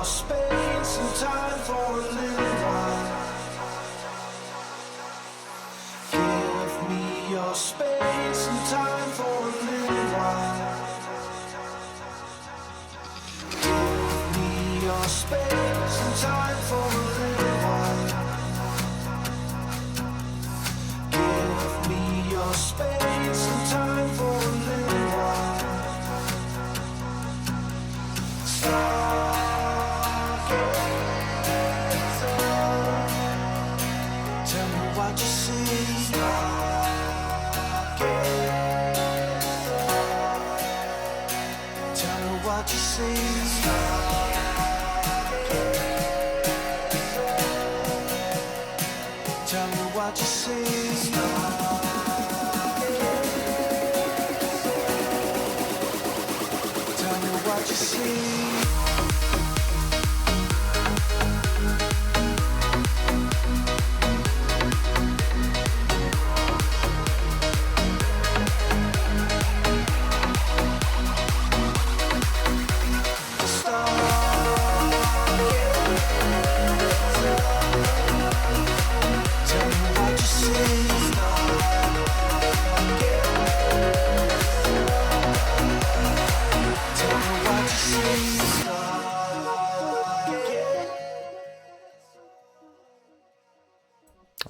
space and time for a little while. Give me your space and time for a little while. Give me your space and time for a little while. Give me your space and time for a little while. Tell me what you see. Tell me what you see. Tell me what you see. Tell me what you see.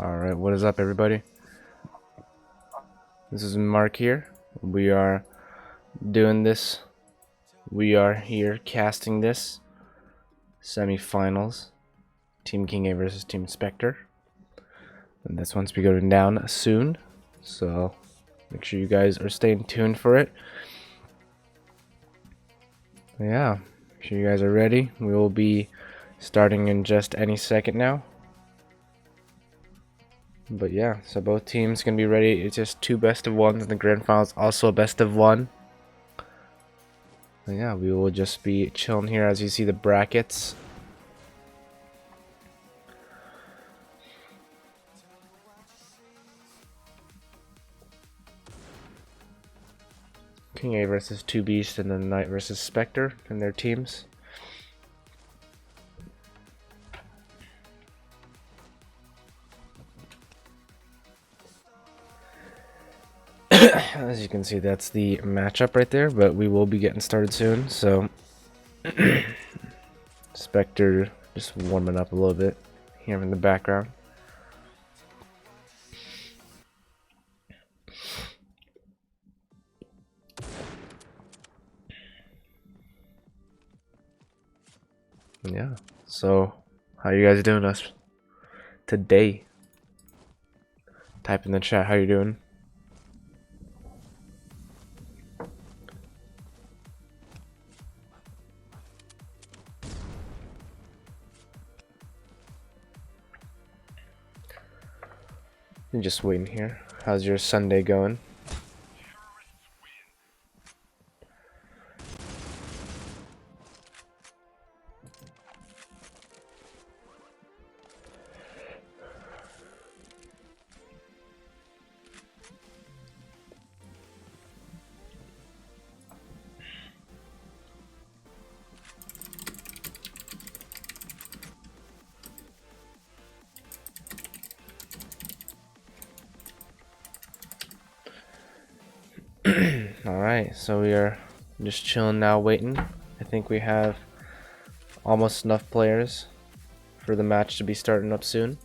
Alright, what is up everybody? This is Mark here. We are doing this. We are here casting this semi-finals. Team King A versus Team Spectre. And this one's be going down soon. So make sure you guys are staying tuned for it. Yeah, make sure you guys are ready. We will be starting in just any second now. But yeah, so both teams can be ready. It's just two best of ones in the grand finals, also a best of one. But yeah, we will just be chilling here as you see the brackets. King A versus 2 Beast, and then Knight versus Spectre and their teams. As you can see, that's the matchup right there, but we will be getting started soon. So Spectre just warming up a little bit here in the background. Yeah, so how you guys doing us today? Type in the chat how you doing. I'm just waiting here. How's your Sunday going? Alright, so we are just chilling now, waiting. I think we have almost enough players for the match to be starting up soon.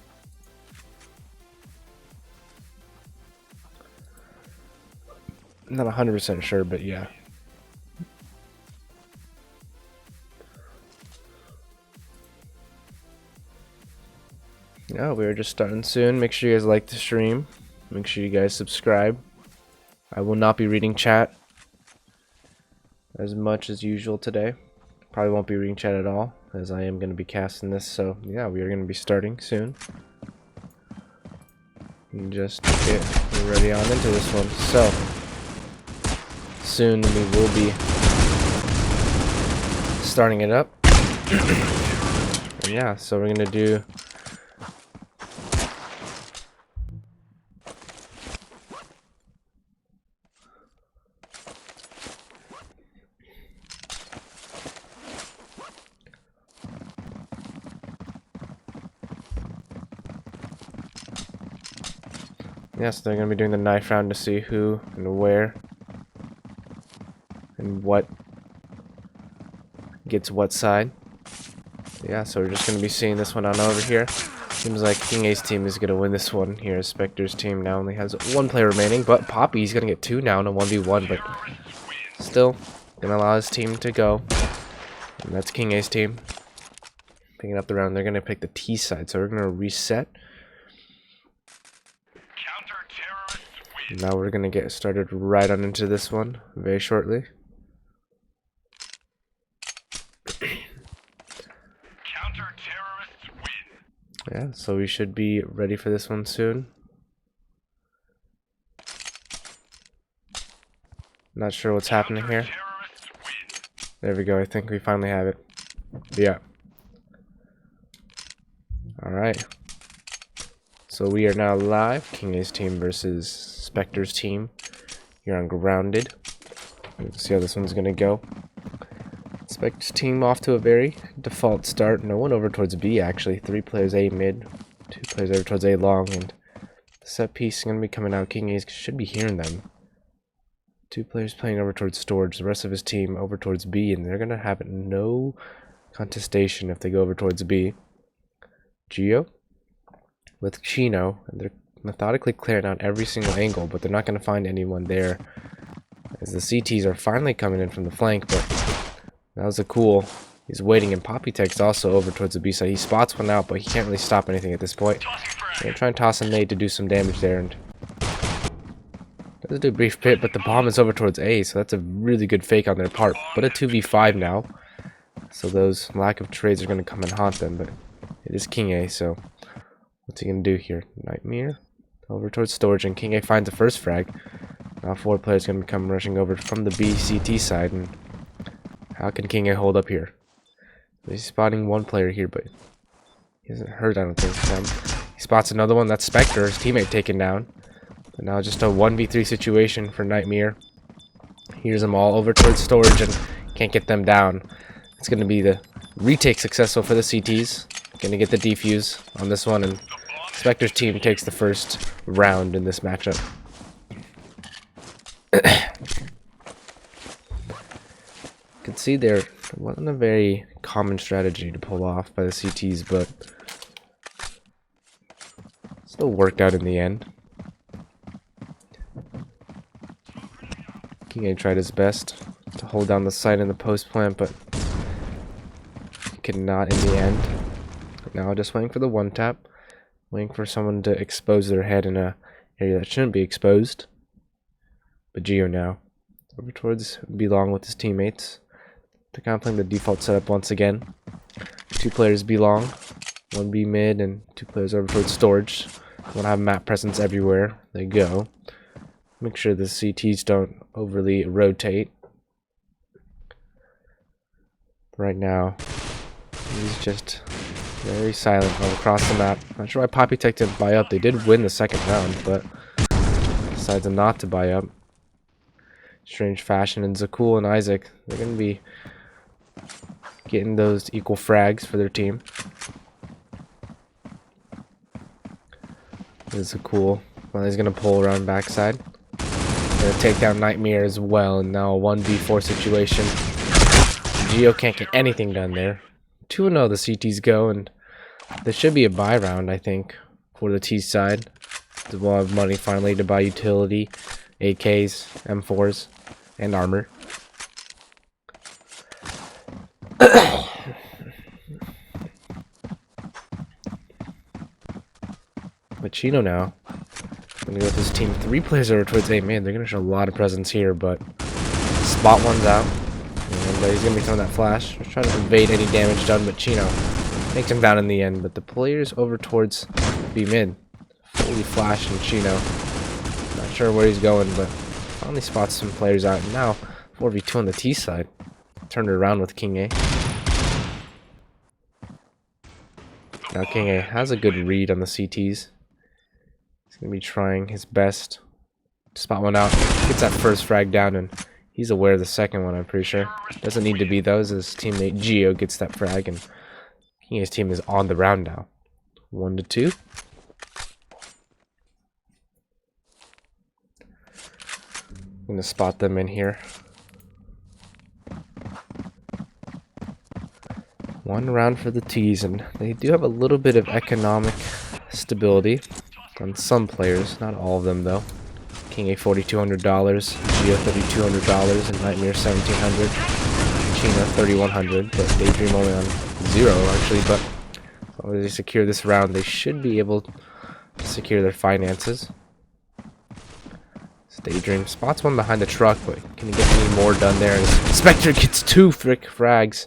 Not 100% sure, but yeah. Yeah, we are just starting soon. Make sure you guys like the stream. Make sure you guys subscribe. I will not be reading chat as much as usual today. Probably won't be reading chat at all, as I am going to be casting this. So yeah, we are going to be starting soon. And just get ready on into this one. So soon we will be starting it up. Yeah, so we're going to do Yes, they're going to be doing the knife round to see who and where and what gets what side. Yeah, so we're just going to be seeing this one on over here. Seems like King A's team is going to win this one here. Spectre's team now only has one player remaining, but Poppy's going to get 2 now in a 1v1, but still going to allow his team to go. And that's King A's team. Picking up the round, they're going to pick the T side, so we're going to reset. Now we're going to get started right on into this one very shortly. Yeah, so we should be ready for this one soon. Not sure what's happening here. There we go, I think we finally have it. Yeah. Alright. So we are now live. King A's team versus Spectre's team here on Grounded. Let's see how this one's gonna go. Spectre's team off to a very default start. No one over towards B actually. 3 players A mid, 2 players over towards A long, and the set piece is gonna be coming out. King A should be hearing them. 2 players playing over towards storage. The rest of his team over towards B, and they're gonna have no contestation if they go over towards B. Geo with Chino, and they're methodically clearing out every single angle, but they're not gonna find anyone there as the CTs are finally coming in from the flank, but that was a cool. He's waiting, and Poppy Tech's also over towards the B side. He spots one out, but he can't really stop anything at this point. I'm gonna try and toss a nade to do some damage there, and does do a brief pit, but the bomb is over towards A, so that's a really good fake on their part. But a 2v5 now, so those lack of trades are gonna come and haunt them. But it is King A, so what's he gonna do here? Nightmare over towards storage, and King A finds the first frag. Now 4 players gonna come rushing over from the B CT side, and how can King A hold up here? He's spotting 1 player here, but he hasn't hurt, I don't think. He spots another one. That's Spectre, his teammate taken down. But now just a 1v3 situation for Nightmare. Hears them all over towards storage and can't get them down. It's going to be the retake successful for the CTs. Going to get the defuse on this one, and Spectre's team takes the first round in this matchup. You can see there wasn't a very common strategy to pull off by the CTs, but still worked out in the end. King A tried his best to hold down the site in the post plant, but he could not in the end. Now just waiting for the 1-tap, waiting for someone to expose their head in a area that shouldn't be exposed. But Geo now over towards Belong with his teammates. They're kind of playing the default setup once again. 2 players Belong, 1 B mid, and 2 players over towards storage. Want to have map presence everywhere they go. Make sure the CTs don't overly rotate. Right now, he's just very silent all across the map. Not sure why Poppy Tech didn't buy up. They did win the second round, but decided not to buy up. Strange fashion, and Zakul and Isaac, they're going to be getting those equal frags for their team. This is cool. Well, he's going to pull around backside. Going to take down Nightmare as well, and now a 1v4 situation. Geo can't get anything done there. 2-0 the CTs go, and there should be a buy round, I think, for the T side. We'll have money finally to buy utility, AKs, M4s, and armor. But Chino now gonna go with his team. 3 players over towards A. Man, they're gonna show a lot of presence here, but spot one's out. And he's gonna be throwing that flash. Just trying to evade any damage done, but Chino takes him down in the end. But the players over towards B mid fully flash, and Chino not sure where he's going, but finally spots some players out. And now 4v2 on the T side. Turned it around with King A. Now King A has a good read on the CTs. He's going to be trying his best to spot one out. Gets that first frag down, and he's aware of the second one, I'm pretty sure. Doesn't need to be those. His teammate Geo gets that frag, and King A's team is on the round now. 1-2. gonna spot them in here. One round for the T's, and they do have a little bit of economic stability on some players, not all of them though. King A $4,200, Geo $3,200, and Nightmare $1,700, Chino $3,100, but Daydream only on 0 actually. But as long as they secure this round, they should be able to secure their finances. Daydream spots one behind the truck, but can he get any more done there? And Spectre gets 2 frick frags.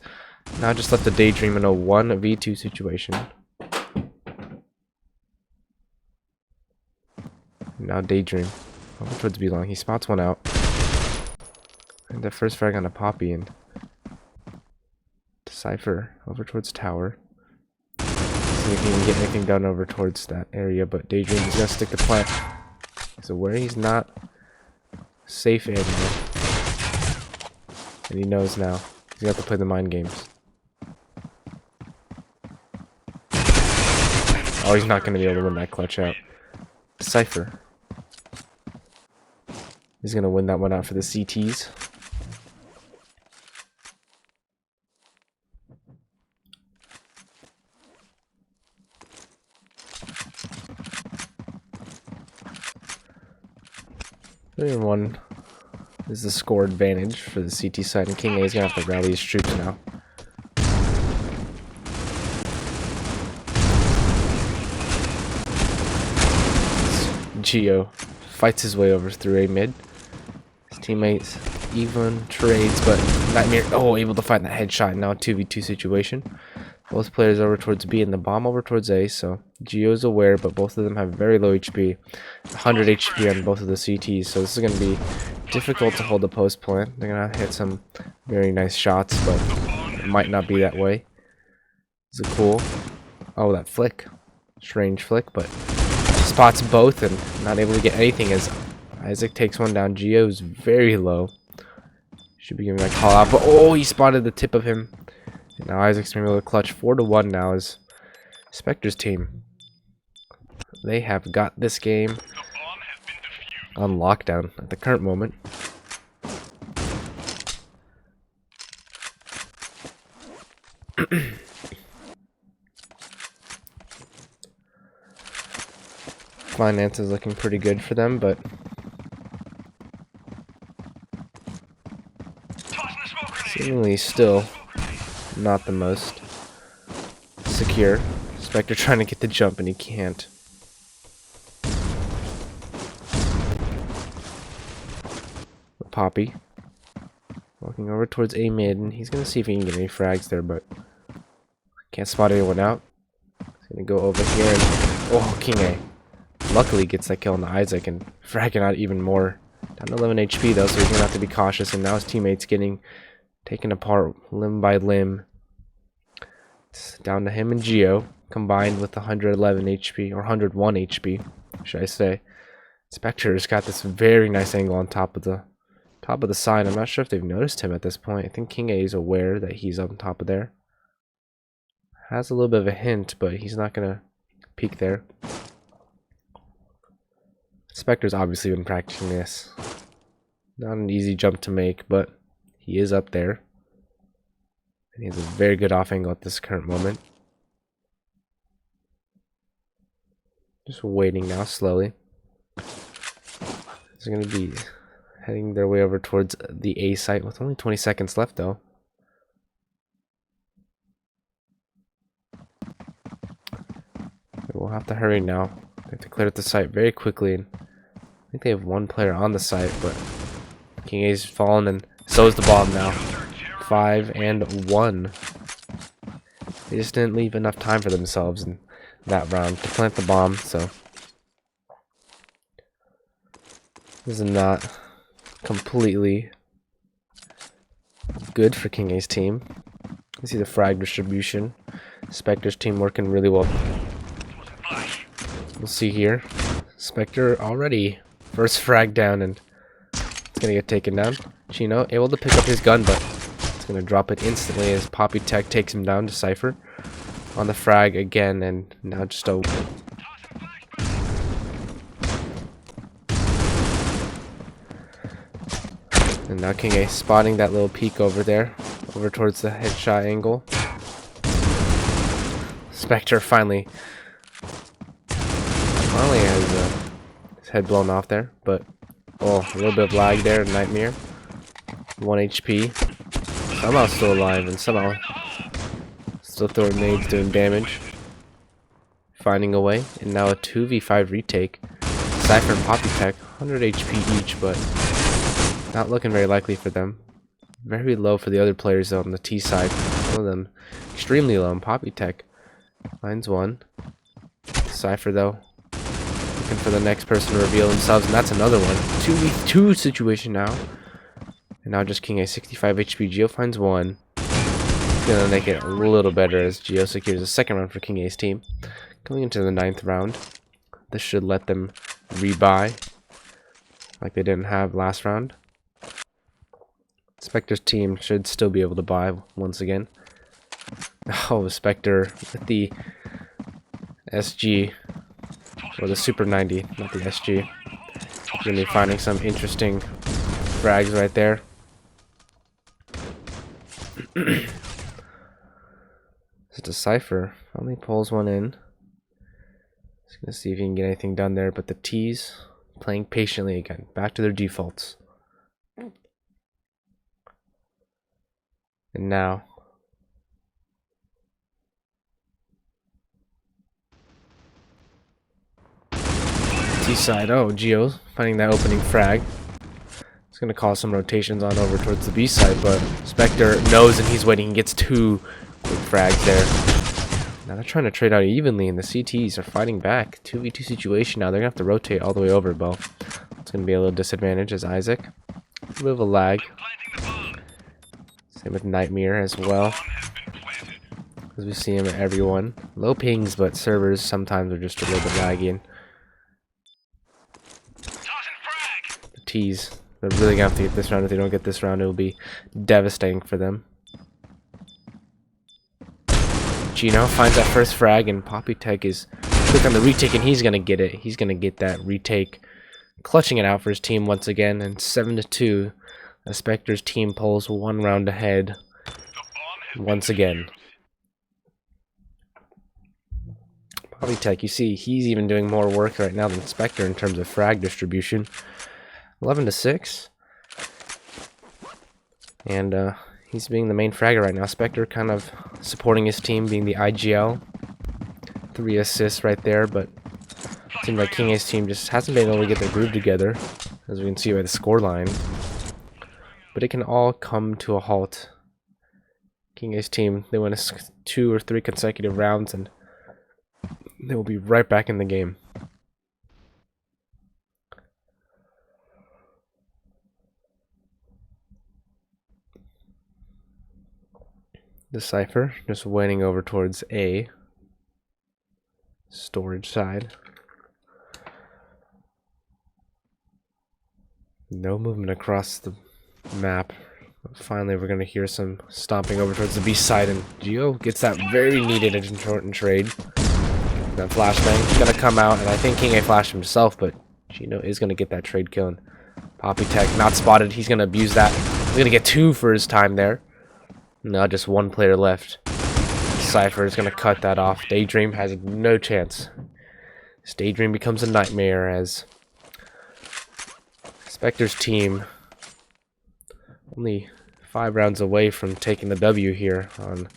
Now just left the Daydream in a 1v2 situation. Now Daydream over towards B-Long. He spots one out. And the first frag on a Poppy, and Cypher over towards Tower. See if he can get anything done over towards that area, but Daydream is gonna stick the plant. So where he's not safe in there. And he knows now. He's gonna have to play the mind games. Oh, he's not gonna be able to win that clutch out. Cypher. He's gonna win that one out for the CTs. One is the score advantage for the CT side, and King A is gonna have to rally his troops now. Geo fights his way over through A mid. His teammates even trades, but Nightmare able to find that headshot. Now 2v2 situation. Both players over towards B and the bomb over towards A, so Geo is aware, but both of them have very low HP. 100 HP on both of the CTs, so this is going to be difficult to hold the post plant. They're going to hit some very nice shots, but it might not be that way. Is it cool? Oh, that flick. Strange flick, but spots both and not able to get anything as Isaac takes one down. Geo is very low. Should be giving that call out, but oh, he spotted the tip of him. And now Isaac's going to be able to clutch 4-1 now as Spectre's team. They have got this game on lockdown at the current moment. Finance is looking pretty good for them, but seemingly still not the most secure. Spectre trying to get the jump and he can't. Poppy walking over towards A mid, and he's gonna see if he can get any frags there, but can't spot anyone out. He's gonna go over here and oh, King A luckily gets that kill on the Isaac and fragging out even more. Down to 11 HP though, so he's gonna have to be cautious, and now his teammates getting taken apart limb by limb. It's down to him and Geo combined with 111 HP or 101 HP, should I say. Spectre's got this very nice angle on top of the side. I'm not sure if they've noticed him at this point. I think King A is aware that he's on top of there. Has a little bit of a hint, but he's not gonna peek there. Spectre's obviously been practicing this. Not an easy jump to make, but he is up there. And he has a very good off angle at this current moment. Just waiting now, slowly. He's going to be heading their way over towards the A site with only 20 seconds left, though. We'll have to hurry now. They have to clear up the site very quickly. And I think they have one player on the site, but King A's fallen, and so is the bomb now. 5-1. They just didn't leave enough time for themselves in that round to plant the bomb, so this is not completely good for King A's team. You see the frag distribution. Spectre's team working really well. We'll see here. Spectre already first frag down, and it's gonna get taken down. Chino able to pick up his gun, but it's gonna drop it instantly as Poppy Tech takes him down to Cypher on the frag again, and now just a now King A spotting that little peek over there, over towards the headshot angle. Spectre finally has his head blown off there, but oh, a little bit of lag there. Nightmare, 1 HP, somehow still alive and somehow still throwing nades, doing damage, finding a way, and now a 2v5 retake. Cypher and Poppy Tech, 100 HP each, but not looking very likely for them. Very low for the other players though on the T side. One of them extremely low. And Poppy Tech finds one. Cypher though, looking for the next person to reveal themselves, and that's another one. 2v2 situation now. And now just King A, 65 HP. Geo finds one. He's gonna make it a little better as Geo secures a second round for King A's team. Going into the 9th round, this should let them rebuy like they didn't have last round. Spectre's team should still be able to buy once again. Oh, Spectre with the SG, or the Super 90, not the SG. Gonna be finding some interesting frags right there. Just a Cypher finally pulls one in. Just gonna see if he can get anything done there, but the T's playing patiently again, back to their defaults. And now T side, oh, Geo finding that opening frag. It's gonna cause some rotations on over towards the B side, but Spectre knows and he's waiting. He gets 2 quick frags there. Now they're trying to trade out evenly, and the CTs are fighting back. 2v2 situation now. They're gonna have to rotate all the way over, Bo. It's gonna be a little disadvantage as Isaac. A little bit of a lag. Same with Nightmare as well, as we see him at everyone. Low pings, but servers sometimes are just a little bit laggy. And the T's, they're really gonna have to get this round. If they don't get this round, it will be devastating for them. Gino finds that first frag, and Poppy Tech is quick on the retake, and he's gonna get it. He's gonna get that retake, clutching it out for his team once again. And 7-2. The Spectre's team pulls 1 round ahead once again. Poppy Tech, you see, he's even doing more work right now than Spectre in terms of frag distribution. 11-6. And he's being the main fragger right now. Spectre kind of supporting his team, being the IGL. 3 assists right there, but it seems like King A's team just hasn't been able to get their groove together, as we can see by the scoreline. But it can all come to a halt. King A's team, they win 2 or 3 consecutive rounds, and they will be right back in the game. The Cypher just waiting over towards A. Storage side. No movement across the map. Finally, we're going to hear some stomping over towards the B side, and Geo gets that very needed important trade. That flashbang is going to come out, and I think King A flashed himself, but Gino is going to get that trade kill. And Poppy Tech not spotted. He's going to abuse that. He's going to get 2 for his time there. Now just 1 player left. Cypher is going to cut that off. Daydream has no chance. This Daydream becomes a nightmare as Spectre's team only 5 rounds away from taking the W here on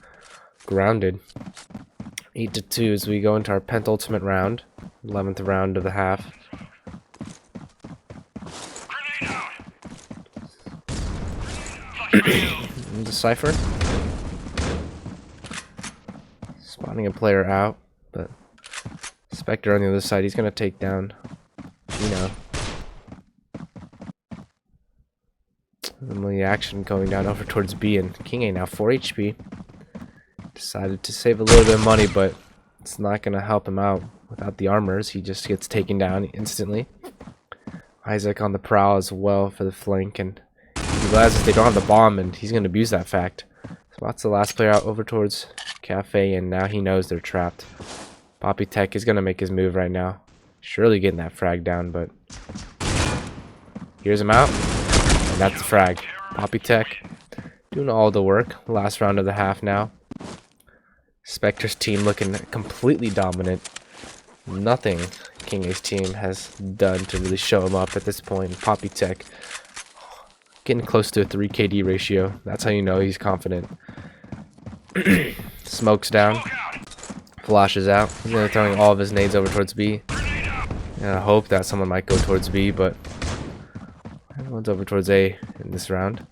Grounded. 8-2 as we go into our penultimate round, 11th round of the half. And the Cypher spotting a player out, but Spectre on the other side, he's gonna take down Gino. The action going down over towards B, and King A now 4 HP. Decided to save a little bit of money, but it's not going to help him out without the armors. He just gets taken down instantly. Isaac on the prowl as well for the flank, and he realizes they don't have the bomb, and he's going to abuse that fact. Spots the last player out over towards Cafe, and now he knows they're trapped. Poppy Tech is going to make his move right now. Surely getting that frag down, but hears him out. And that's the frag. Poppy Tech doing all the work. Last round of the half now. Spectre's team looking completely dominant. Nothing King A's team has done to really show him up at this point. Poppy Tech getting close to a 3 KD ratio. That's how you know he's confident. Smokes down. Flashes out. He's gonna be throwing all of his nades over towards B. And I hope that someone might go towards B, but everyone's over towards A in this round.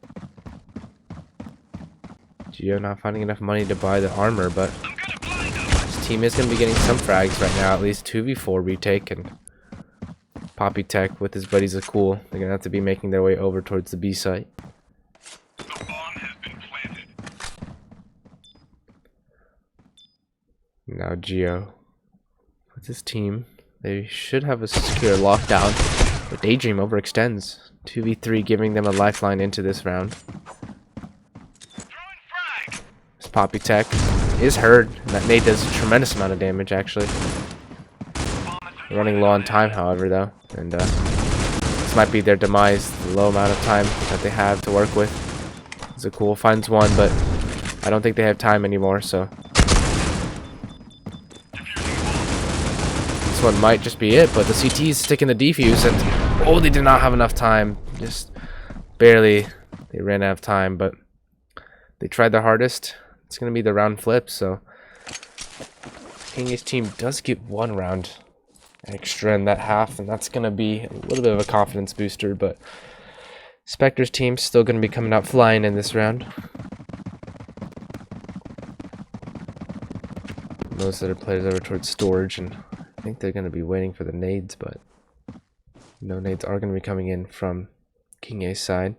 Geo not finding enough money to buy the armor, but his team is going to be getting some frags right now, at least 2v4 retake, and Poppy Tech with his buddies are cool. They're going to have to be making their way over towards the B site. Now Geo with his team, they should have a secure lockdown, but Daydream overextends. 2v3 giving them a lifeline into this round. This Poppy Tech is heard, and that nade does a tremendous amount of damage actually. They're running low on time however though, and this might be their demise, the low amount of time that they have to work with. Zakul finds one, but I don't think they have time anymore, so this one might just be it, but the CT is sticking the defuse, and oh, they did not have enough time. Just barely. They ran out of time, but they tried their hardest. It's going to be the round flip, so King A's team does get one round extra in that half, and that's going to be a little bit of a confidence booster, but Spectre's team's still going to be coming out flying in this round. Most of their players over towards storage, and I think they're going to be waiting for the nades, but no nades are going to be coming in from King A's side.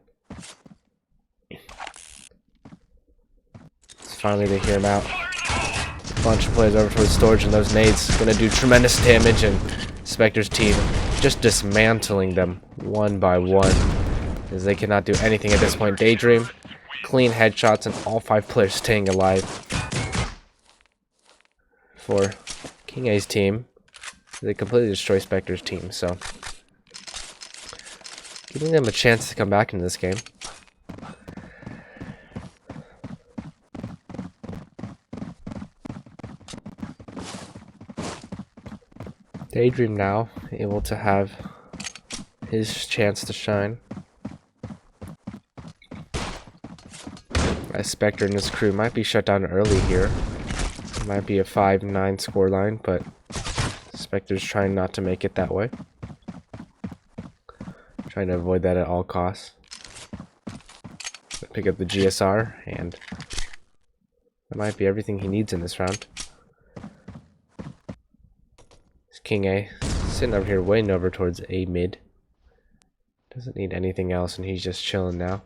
So finally they hear him out. A bunch of players over towards storage, and those nades going to do tremendous damage, and Spectre's team just dismantling them one by one, as they cannot do anything at this point. Daydream, clean headshots, and all 5 players staying alive. For King A's team, they completely destroy Spectre's team, so giving them a chance to come back into this game. Daydream now able to have his chance to shine. As Spectre and his crew might be shut down early here. It might be a 5-9 scoreline, but Spectre's trying not to make it that way. Trying to avoid that at all costs. Pick up the GSR, and that might be everything he needs in this round. It's King A sitting over here waiting over towards A mid. Doesn't need anything else, and he's just chilling now.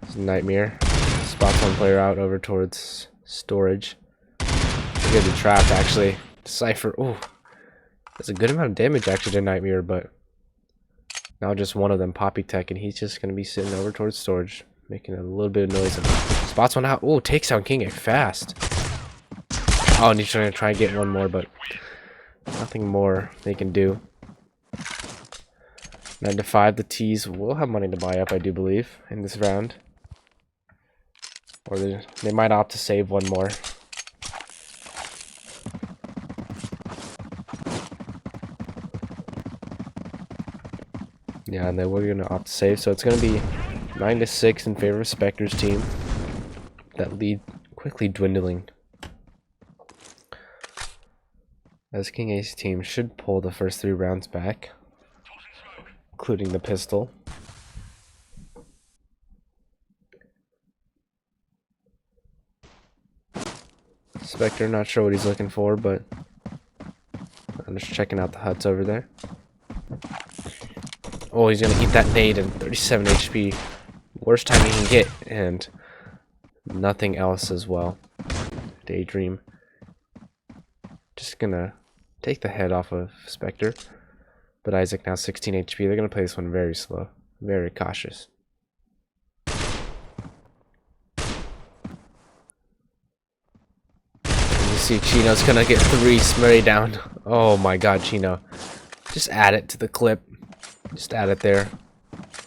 It's Nightmare. Spots one player out over towards storage. Look at the trap actually. Cypher, oh, that's a good amount of damage actually to Nightmare, but now just one of them, Poppy Tech, and he's just gonna be sitting over towards storage, making a little bit of noise. And spots one out. Oh, takes down King A fast. Oh, and he's trying to try and get one more, but nothing more they can do. 9 to 5, the T's will have money to buy up, I do believe, in this round, or they might opt to save one more. Yeah, and then we're gonna opt to save, so it's gonna be 9 to 6 in favor of Spectre's team. That lead quickly dwindling, as King A's team should pull the first 3 rounds back, including the pistol. Spectre, not sure what he's looking for, but I'm just checking out the huts over there. Oh, he's gonna eat that nade, and 37 HP. Worst time he can get, and nothing else as well. Daydream just gonna take the head off of Spectre. But Isaac now 16 HP. They're gonna play this one very slow, very cautious. And you see Chino's gonna get 3 Smurry down. Oh my god, Chino. Just add it to the clip. Just add it there.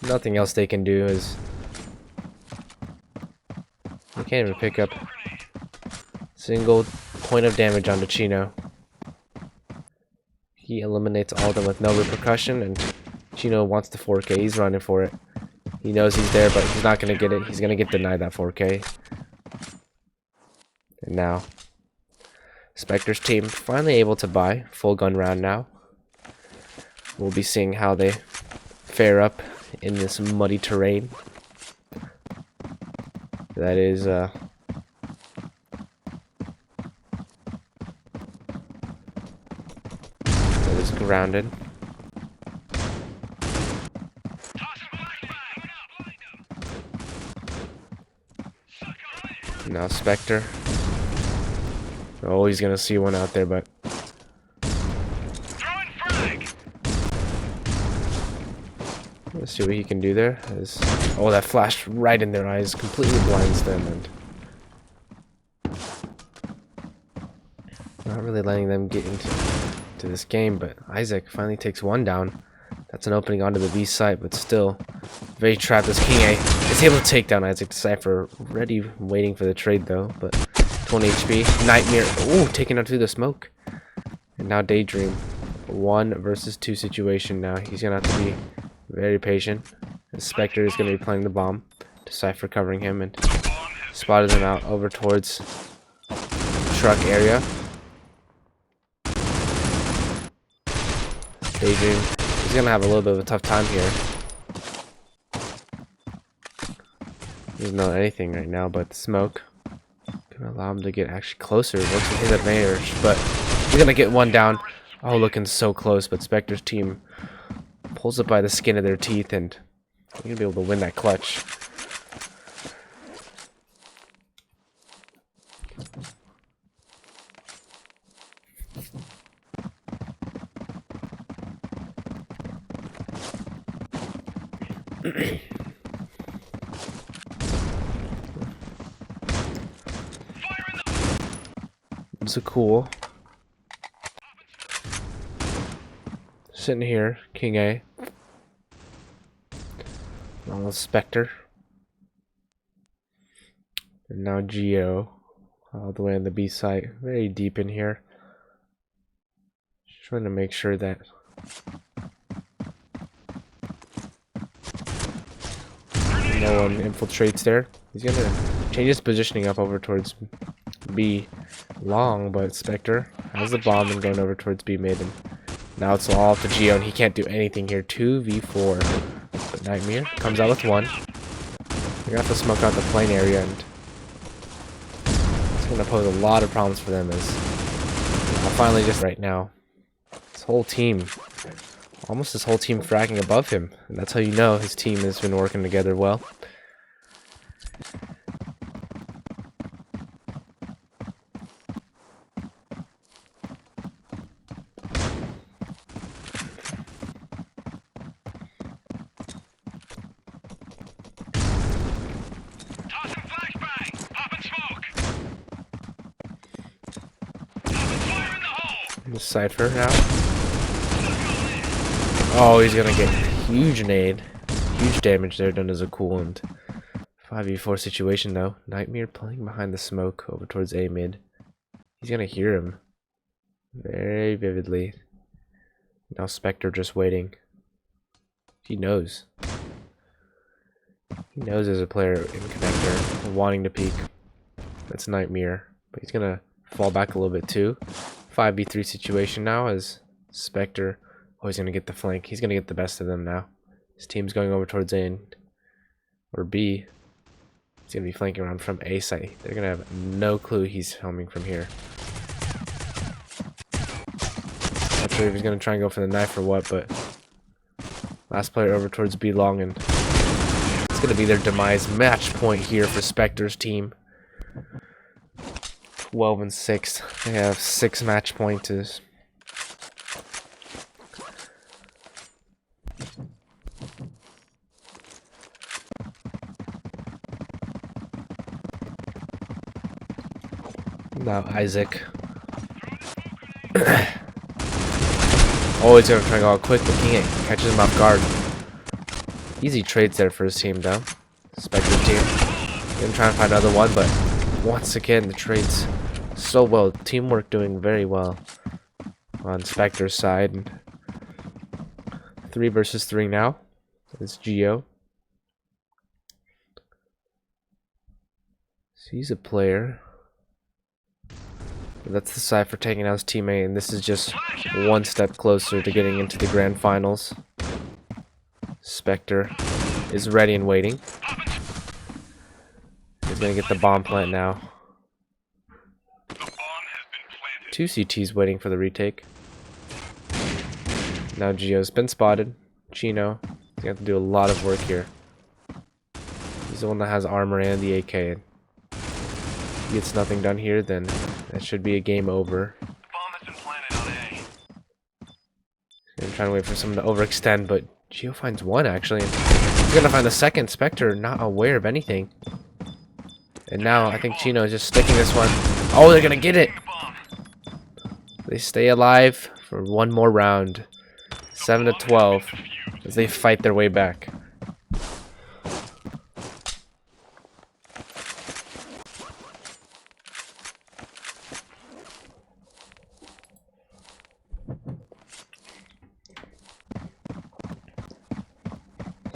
Nothing else they can do is... They can't even pick up single point of damage onto Chino. He eliminates all of them with no repercussion, and Chino wants the 4K. He's running for it. He knows he's there, but he's not going to get it. He's going to get denied that 4K. And now, Spectre's team finally able to buy full gun round now. We'll be seeing how they fare up in this muddy terrain. That is, grounded. Now Spectre. Oh, he's gonna see one out there, but let's see what he can do there. Oh, that flashed right in their eyes, completely blinds them, and not really letting them get into this game. But Isaac finally takes one down. That's an opening onto the B site, but still very trapped as King A is able to take down Isaac. Cypher ready, waiting for the trade though, but 20 HP. Nightmare, ooh, taken out through the smoke. And now Daydream, 1 versus 2 situation now. He's gonna have to be very patient. The Spectre is gonna be playing the bomb to Cypher, covering him, and spotted him out over towards truck area. Daydream, he's gonna have a little bit of a tough time here. He doesn't know anything right now, but the smoke gonna allow him to get actually closer. It works with his advantage, but he's gonna get one down. Oh, looking so close, but Spectre's team pulls it by the skin of their teeth, and they're gonna be able to win that clutch. It's a cool. Sitting here, King A. Along with Spectre. And now Geo. All the way on the B site. Very deep in here. Just trying to make sure that no one infiltrates there. He's gonna change his positioning up over towards B long, but Spectre has the bomb and going over towards B mid, and now it's all up to Geo, and he can't do anything here. 2v4. But Nightmare comes out with 1. They're gonna have to smoke out the plane area, and it's gonna pose a lot of problems for them. As finally, just right now, his whole team, almost his whole team, fragging above him, and that's how you know his team has been working together well. Cypher now. Oh, he's gonna get huge nade. Huge damage there done as a cool, and 5v4 situation though. Nightmare playing behind the smoke over towards A mid. He's gonna hear him very vividly. Now Spectre just waiting. He knows. He knows as a player in connector wanting to peek. That's Nightmare, but he's gonna fall back a little bit too. 5v3 situation now as Spectre. Oh, he's gonna get the flank. He's gonna get the best of them now. His team's going over towards A or B. He's gonna be flanking around from A site. They're gonna have no clue he's filming from here. Not sure if he's gonna try and go for the knife or what, but last player over towards B long, and it's gonna be their demise. Match point here for Spectre's team. 12 and 6. They have 6 match points. Now Isaac. Oh, he's gonna try to go out quick, but King catches him off guard. Easy trades there for his team, though. Spectre's team. Gonna try and find another one, but once again, the trades so well. Teamwork doing very well on Spectre's side. 3 versus 3 now. It's Geo. So he's a player. That's the side for taking out his teammate, and this is just one step closer to getting into the grand finals. Spectre is ready and waiting. He's gonna get the bomb plant now. 2 CTs waiting for the retake. Now Geo's been spotted. Chino, he's gonna have to do a lot of work here. He's the one that has armor and the AK. If he gets nothing done here, then that should be a game over. I'm trying to wait for someone to overextend, but Geo finds one actually. He's gonna find the second. Spectre not aware of anything. And now I think Chino is just sticking this one. Oh, they're gonna get it! They stay alive for one more round. 7-12 as they fight their way back.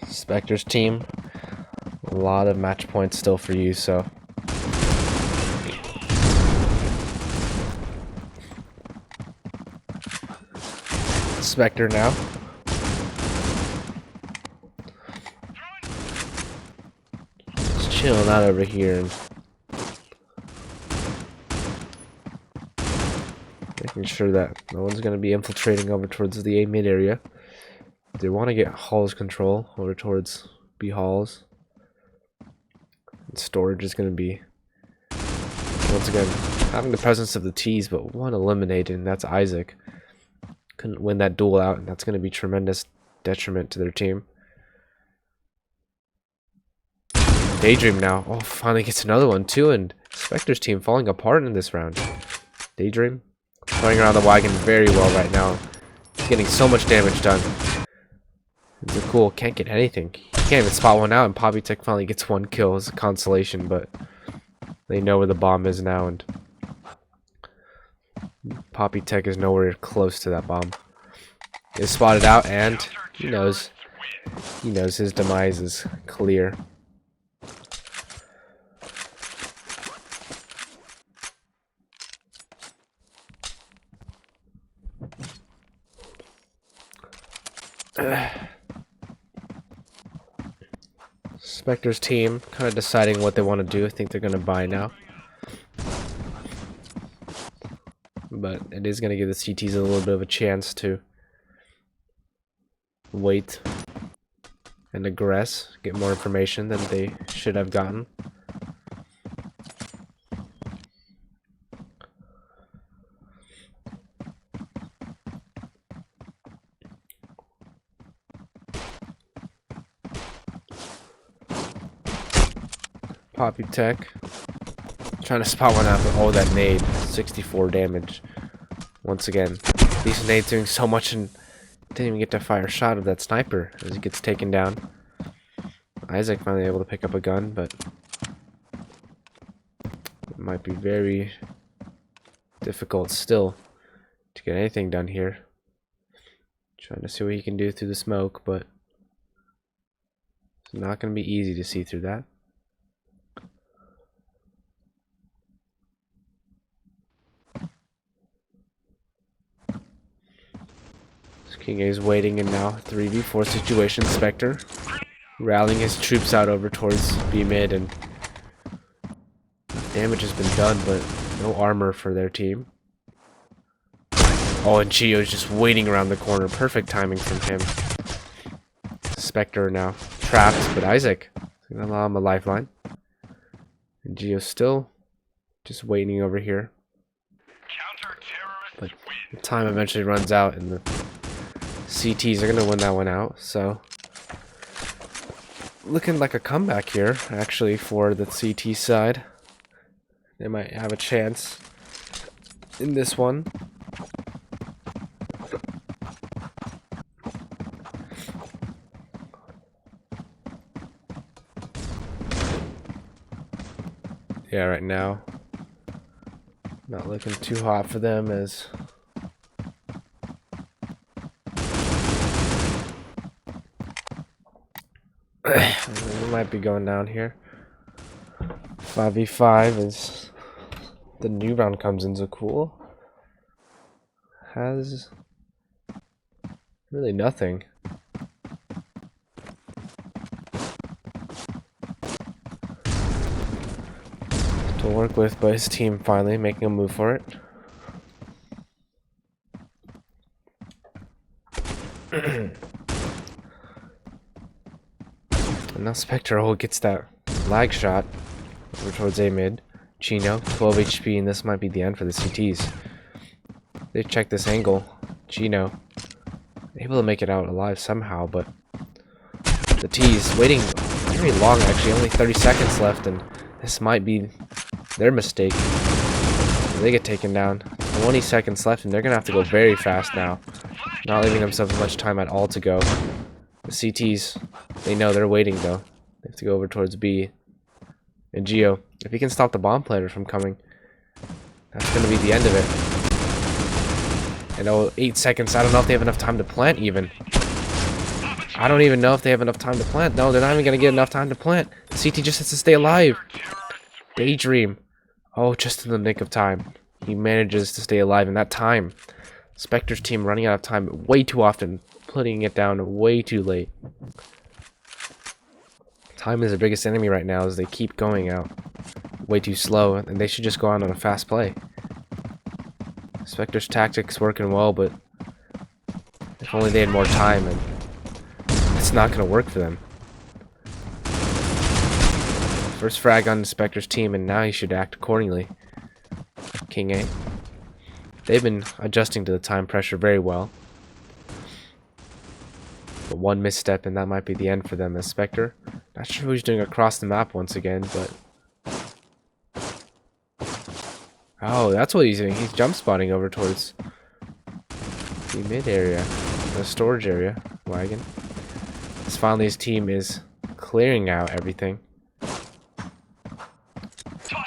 Spectre's team, a lot of match points still for you, so Spectre now. Just chilling out over here and making sure that no one's going to be infiltrating over towards the A mid area. They want to get Hall's control over towards B Halls. And storage is going to be, once again, having the presence of the T's, but one eliminated, and that's Isaac. Couldn't win that duel out, and that's going to be tremendous detriment to their team. Daydream now. Oh, finally gets another one too, and Spectre's team falling apart in this round. Daydream throwing around the wagon very well right now. He's getting so much damage done. It's cool, can't get anything. He can't even spot one out, and Poppy Tech finally gets one kill as a consolation, but they know where the bomb is now, and Poppy Tech is nowhere close to that bomb. Is spotted out, and he knows his demise is clear. Spectre's team kind of deciding what they want to do. I think they're going to buy now. But it is going to give the CTs a little bit of a chance to wait and aggress, get more information than they should have gotten. Poppy Tech trying to spot one out, but oh, that nade, 64 damage. Once again, these nades doing so much and didn't even get to fire a shot of that sniper as he gets taken down. Isaac finally able to pick up a gun, but it might be very difficult still to get anything done here. Trying to see what he can do through the smoke, but it's not going to be easy to see through that. King A is waiting, and now 3v4 situation. Spectre rallying his troops out over towards B mid, and damage has been done, but no armor for their team. Oh, and Gio's just waiting around the corner. Perfect timing from him. Spectre now trapped, but Isaac is gonna allow him a lifeline. And Gio's still just waiting over here. But the time eventually runs out, and the CTs are going to win that one out, so looking like a comeback here, actually, for the CT side. They might have a chance in this one. Yeah, right now, not looking too hot for them as we might be going down here. 5v5 as the new round comes in. So cool. Has really nothing. To work with, but his team finally making a move for it. And now Spectre gets that lag shot over towards A mid. Chino, 12 HP, and this might be the end for the CTs. They check this angle. Chino, able to make it out alive somehow, but the T's waiting very long actually, only 30 seconds left, and this might be their mistake. They get taken down. 20 seconds left, and they're gonna have to go very fast now. Not leaving themselves much time at all to go. The CTs, they know they're waiting though. They have to go over towards B. And Geo, if he can stop the bomb planter from coming, that's gonna be the end of it. And oh, 8 seconds. I don't know if they have enough time to plant even. I don't even know if they have enough time to plant. No, they're not even gonna get enough time to plant. The CT just has to stay alive. Daydream. Oh, just in the nick of time. He manages to stay alive in that time. Spectre's team running out of time way too often, putting it down way too late. Time is their biggest enemy right now as they keep going out way too slow, and they should just go out on a fast play. Spectre's tactics working well, but if only they had more time, and it's not going to work for them. First frag on the Spectre's team, and now he should act accordingly. King A. They've been adjusting to the time pressure very well. But one misstep and that might be the end for them as Spectre. Not sure who he's doing across the map once again, but... Oh, that's what he's doing. He's jump spotting over towards the mid area. The storage area. Wagon. As finally his team is clearing out everything.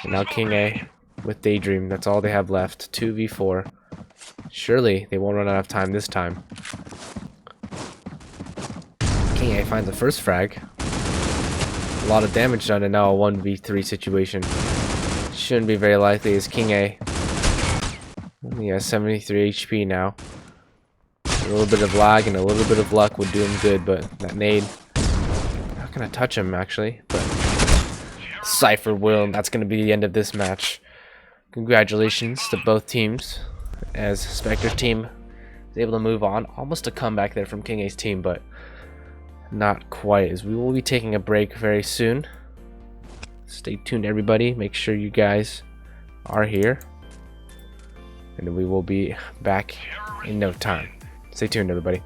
And now King A with Daydream. That's all they have left. 2v4. Surely they won't run out of time this time. King A finds the first frag. A lot of damage done, and now a 1v3 situation. Shouldn't be very likely as King A. He has 73 HP now. A little bit of lag and a little bit of luck would do him good, but that nade, not gonna touch him actually. But Cypher will, and that's gonna be the end of this match. Congratulations to both teams, as Spectre's team is able to move on. Almost a comeback there from King A's team, but not quite, as we will be taking a break very soon. Stay tuned, everybody. Make sure you guys are here, and we will be back in no time. Stay tuned, everybody.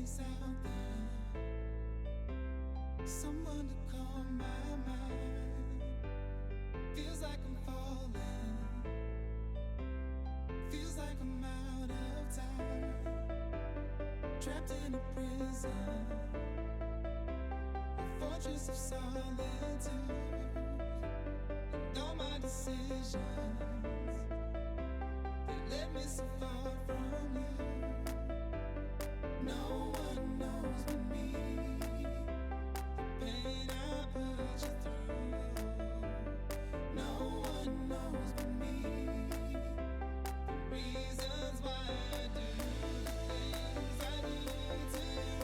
place out there, someone to call my mind. Feels like I'm falling, feels like I'm out of time, trapped in a prison, a fortress of solitude, and all my decisions, they led me so far from you. No one knows but me, the pain I put you through. No one knows but me, the reasons why I do the things I do to you.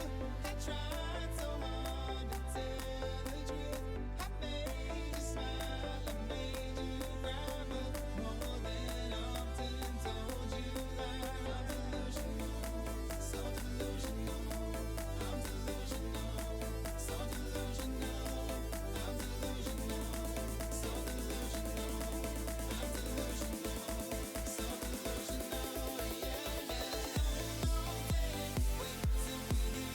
I tried so hard to tell the truth. I made you smile, I made you cry, but more than often told you that I'm delusional, so delusional. I'm delusional, so delusional. I'm delusional, so delusional. I'm delusional, so delusional. Yeah. All day waiting for you,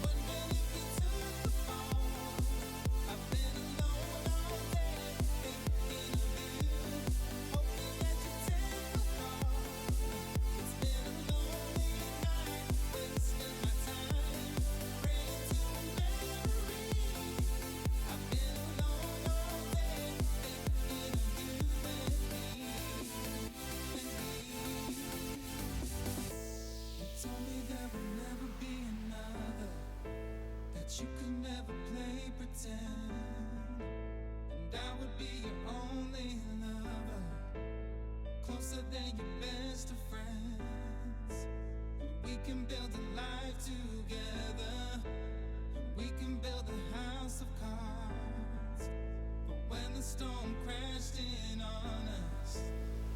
wondering if you took the phone. I've been alone all day thinking of you, hoping that you take the call. It's been a lonely night, wasting my time, praying to a memory. I've been alone all day thinking of you and me, You told me there would never be another, that you could never play pretend, and I would be your only lover, closer than your best of friends. And we can build a life together, and we can build a house of cards. But when the storm crashed in on us,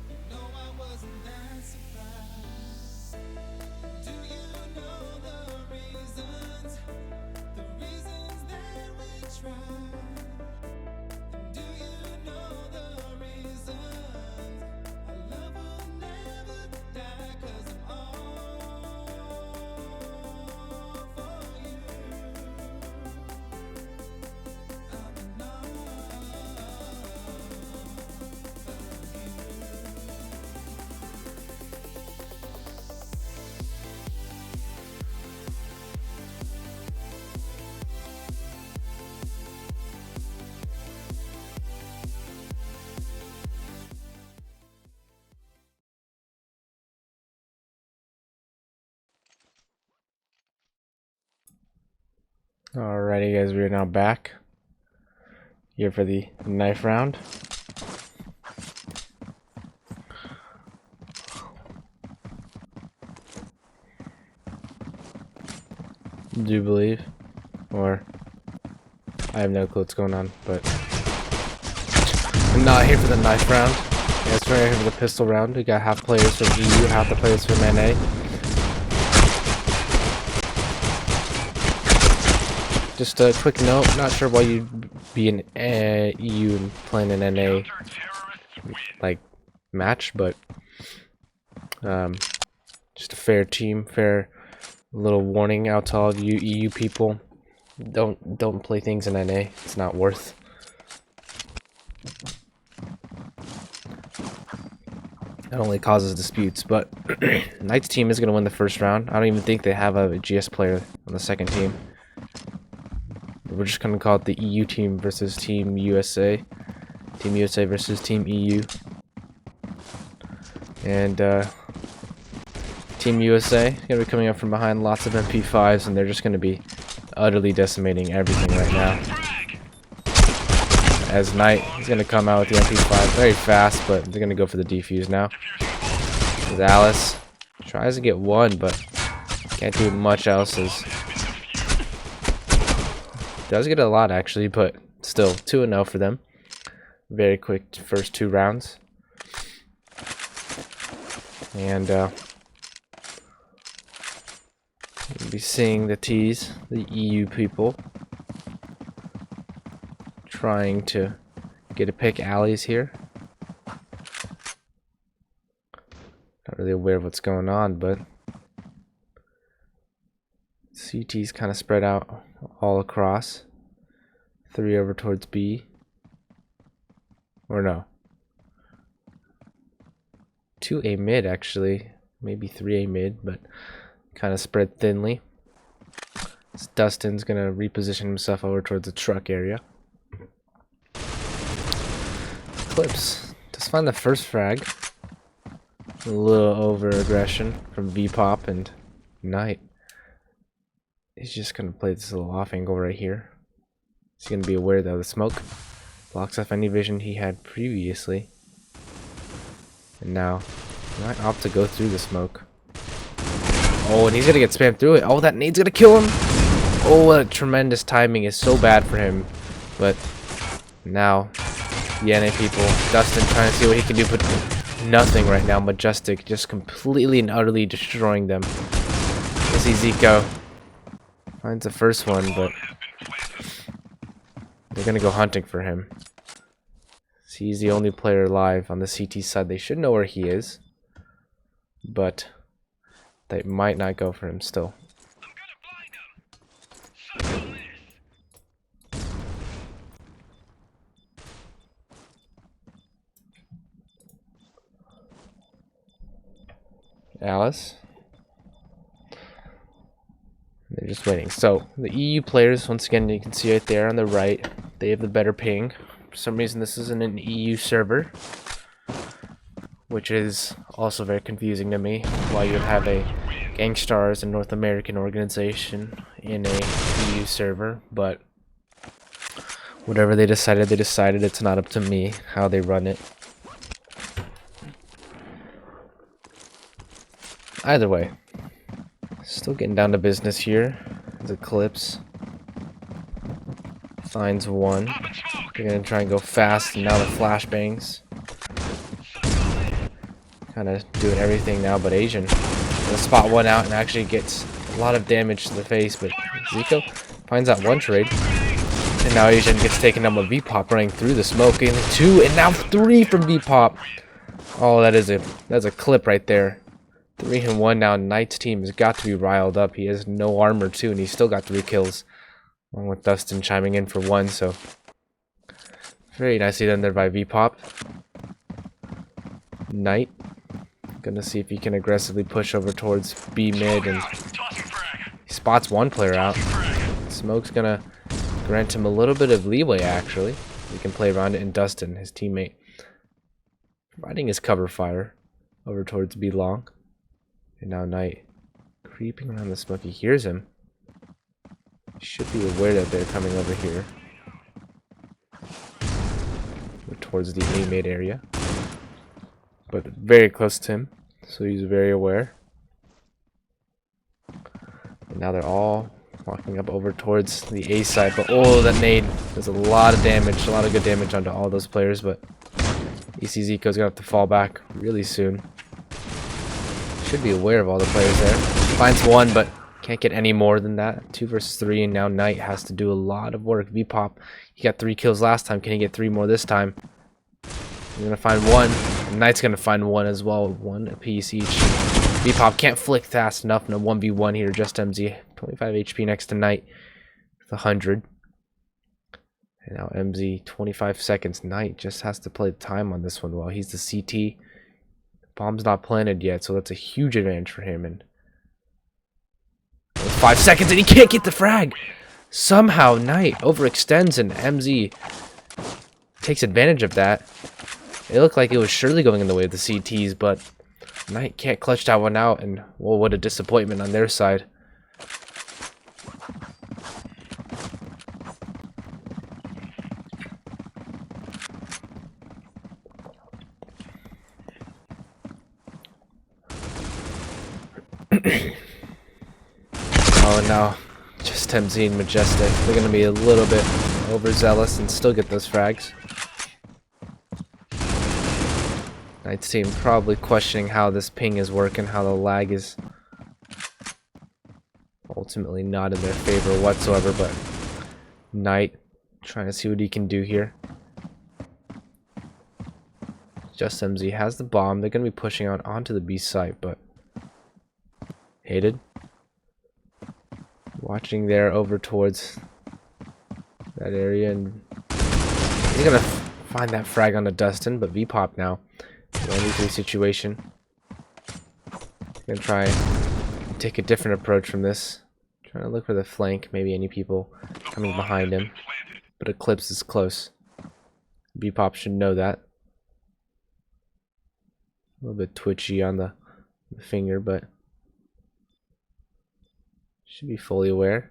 you know I wasn't that surprised. Do you know the reasons that we tried? And do you know the reasons our love will never die? 'Cause I'm all for you. I'm in all Alrighty, guys, we are now back here for the knife round. Do you believe? Or I have no clue what's going on, but I'm not here for the knife round. Yeah, it's right here for the pistol round. We got half players from EU, half the players from NA. Just a quick note, not sure why you'd be in EU and playing an NA like match, but just a fair little warning out to all of you EU people. Don't play things in NA. It's not worth. It only causes disputes, but Knight's team is going to win the first round. I don't even think they have a GS player on the second team. We're just going to call it the EU team versus Team USA. Team USA versus Team EU. And Team USA is going to be coming up from behind, lots of MP5s, and they're just going to be utterly decimating everything right now. As Knight is going to come out with the MP5 very fast, but they're going to go for the defuse now. As Alice tries to get one, but can't do much else. Does get a lot actually, but still 2-0 for them. Very quick first 2 rounds. And we'll be seeing the T's, the EU people, trying to get a pick alleys here. Not really aware of what's going on, but CT's kind of spread out all across. 3 over towards B. Or no. 2 A mid actually. Maybe 3 A mid, but kind of spread thinly. So Dustin's gonna reposition himself over towards the truck area. Clips. Just find the first frag. A little over aggression from V-Pop and Knight. He's just gonna play this little off angle right here. He's gonna be aware though the smoke blocks off any vision he had previously. And now he might opt to go through the smoke. Oh, and he's gonna get spammed through it. Oh, that nade's gonna kill him. Oh, what a tremendous timing is so bad for him. But now the NA people, Dustin trying to see what he can do, but nothing right now. Majestic just completely and utterly destroying them. Let's see Zico finds the first one, but they're gonna go hunting for him. He's the only player alive on the CT side. They should know where he is, but they might not go for him still. Alice. They're just waiting. So the EU players, once again, you can see right there on the right, they have the better ping. For some reason, this isn't an EU server, which is also very confusing to me. Why you have a Gankstars, a North American organization, in a EU server, but whatever they decided, it's not up to me how they run it. Either way, still getting down to business here. The Clips finds one. They're gonna try and go fast, and now the flashbangs. Kind of doing everything now but Asian. Gonna spot one out and actually gets a lot of damage to the face, but Zico finds that one trade. And now Asian gets taken down with V-Pop running through the smoke. And 2 and now 3 from V-Pop. Oh, that's a clip right there. 3 and 1 now. Knight's team has got to be riled up. He has no armor too, and he's still got 3 kills. Along with Dustin chiming in for 1, so very nicely done there by V-Pop. Knight gonna see if he can aggressively push over towards B mid, and he spots one player out. Smoke's gonna grant him a little bit of leeway actually. He can play around it, and Dustin, his teammate, providing his cover fire over towards B long. And now Knight creeping around the smoke. He hears him. He should be aware that they're coming over here. Towards the A mid area. But very close to him. So he's very aware. And now they're all walking up over towards the A side. But oh, that nade does a lot of damage. A lot of good damage onto all those players. But EC Zico's gonna have to fall back really soon. Should be aware of all the players there. Finds one, but can't get any more than that. 2 versus 3, and now Knight has to do a lot of work. V-Pop, he got 3 kills last time. Can he get 3 more this time? He's gonna find one. And Knight's gonna find one as well. 1 apiece each. V-Pop can't flick fast enough in a 1v1 here. Just MZ, 25 HP next to Knight with 100. And now MZ, 25 seconds. Knight just has to play the time on this one. Well, he's the CT. Bomb's not planted yet, so that's a huge advantage for him. And 5 seconds, and he can't get the frag. Somehow, Knight overextends, and MZ takes advantage of that. It looked like it was surely going in the way of the CTs, but Knight can't clutch that one out, and well, what a disappointment on their side. Oh, no. Just MZ and Majestic. They're going to be a little bit overzealous and still get those frags. Knight's team probably questioning how this ping is working, how the lag is ultimately not in their favor whatsoever, but Knight trying to see what he can do here. Just MZ has the bomb. They're going to be pushing out onto the B site, but hated. Watching there over towards that area, and he's gonna find that frag on the Dustin, but V-pop now. 1v3 situation. He's gonna try and take a different approach from this. Trying to look for the flank, maybe any people coming behind him. But Eclipse is close. V-pop should know that. A little bit twitchy on the finger, but should be fully aware.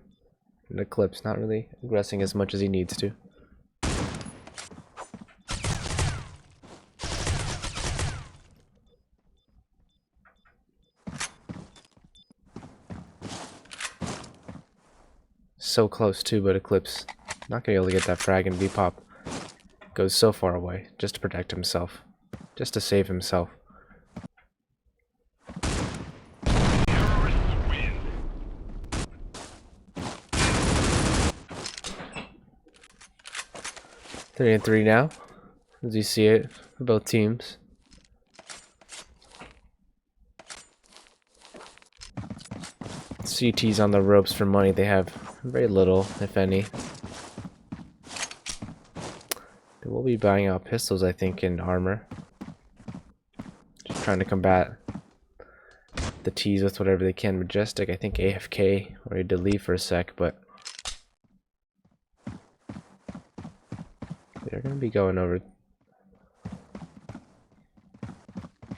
And Eclipse not really aggressing as much as he needs to. So close too, but Eclipse not gonna be able to get that frag, and V-pop goes so far away just to protect himself, just to save himself. Three and 3 now, as you see it for both teams. CT's on the ropes for money. They have very little, if any. They will be buying out pistols, I think, and armor. Just trying to combat the T's with whatever they can. Majestic, I think AFK, or he did leave for a sec, but they're going to be going over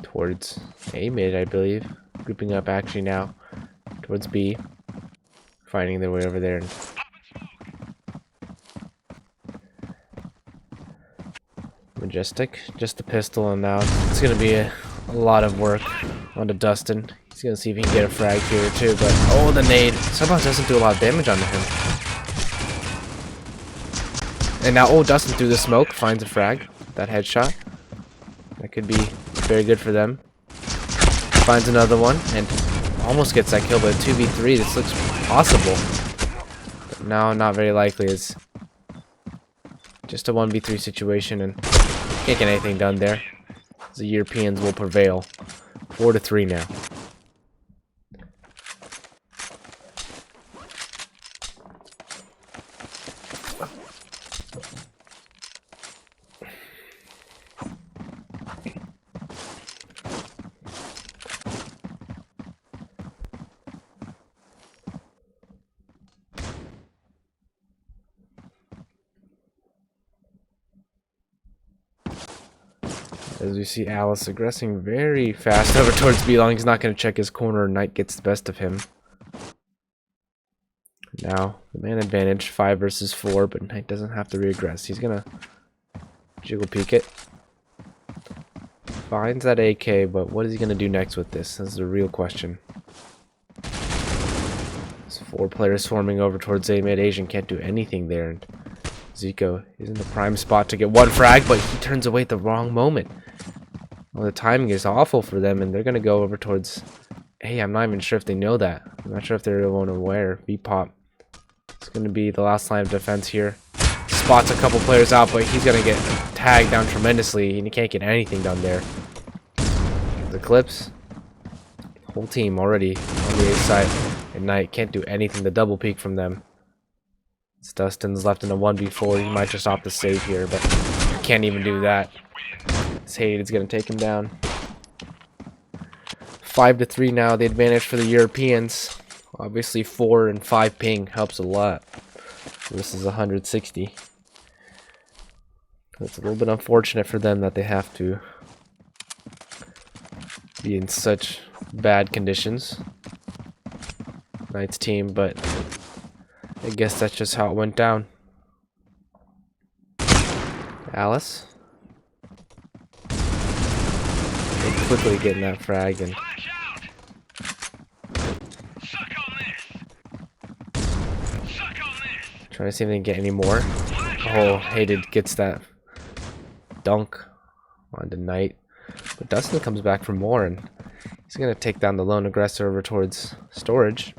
towards A mid, I believe. Grouping up actually now towards B. Finding their way over there. Majestic, just the pistol, and now it's going to be a lot of work onto Dustin. He's going to see if he can get a frag here too, but oh, the nade somehow doesn't do a lot of damage onto him. And now, oh, Dustin through the smoke finds a frag. That headshot. That could be very good for them. Finds another one and almost gets that kill, but 2v3, this looks possible. But now, not very likely. It's just a 1v3 situation, and can't get anything done there. The Europeans will prevail. 4-3 now. As we see Alice aggressing very fast over towards B-Long. He's not going to check his corner. Knight gets the best of him. Now, the man advantage, 5 versus 4, but Knight doesn't have to reaggress. He's going to jiggle peek it. Finds that AK, but what is he going to do next with this? This is a real question. There's 4 players swarming over towards A mid. Asian can't do anything there. And Zico is in the prime spot to get one frag, but he turns away at the wrong moment. Well, the timing is awful for them, and they're going to go over towards A. I'm not even sure if they know that. I'm not sure if they're even aware. V-pop. It's going to be the last line of defense here. Spots a couple players out, but he's going to get tagged down tremendously, and he can't get anything done there. The Eclipse. Whole team already on the A side. And Knight can't do anything. The double peek from them. It's Dustin's left in a 1v4. He might just opt to save here, but can't even do that. Hade is going to take him down. 5-3 now, the advantage for the Europeans. Obviously 4 and 5 ping helps a lot. This is 160. It's a little bit unfortunate for them that they have to be in such bad conditions. Knight's team, but I guess that's just how it went down. Alice. Quickly getting that frag and trying to see if they can get any more. Oh, Hated gets that dunk onto Knight, but Dustin comes back for more, and he's gonna take down the lone aggressor over towards storage.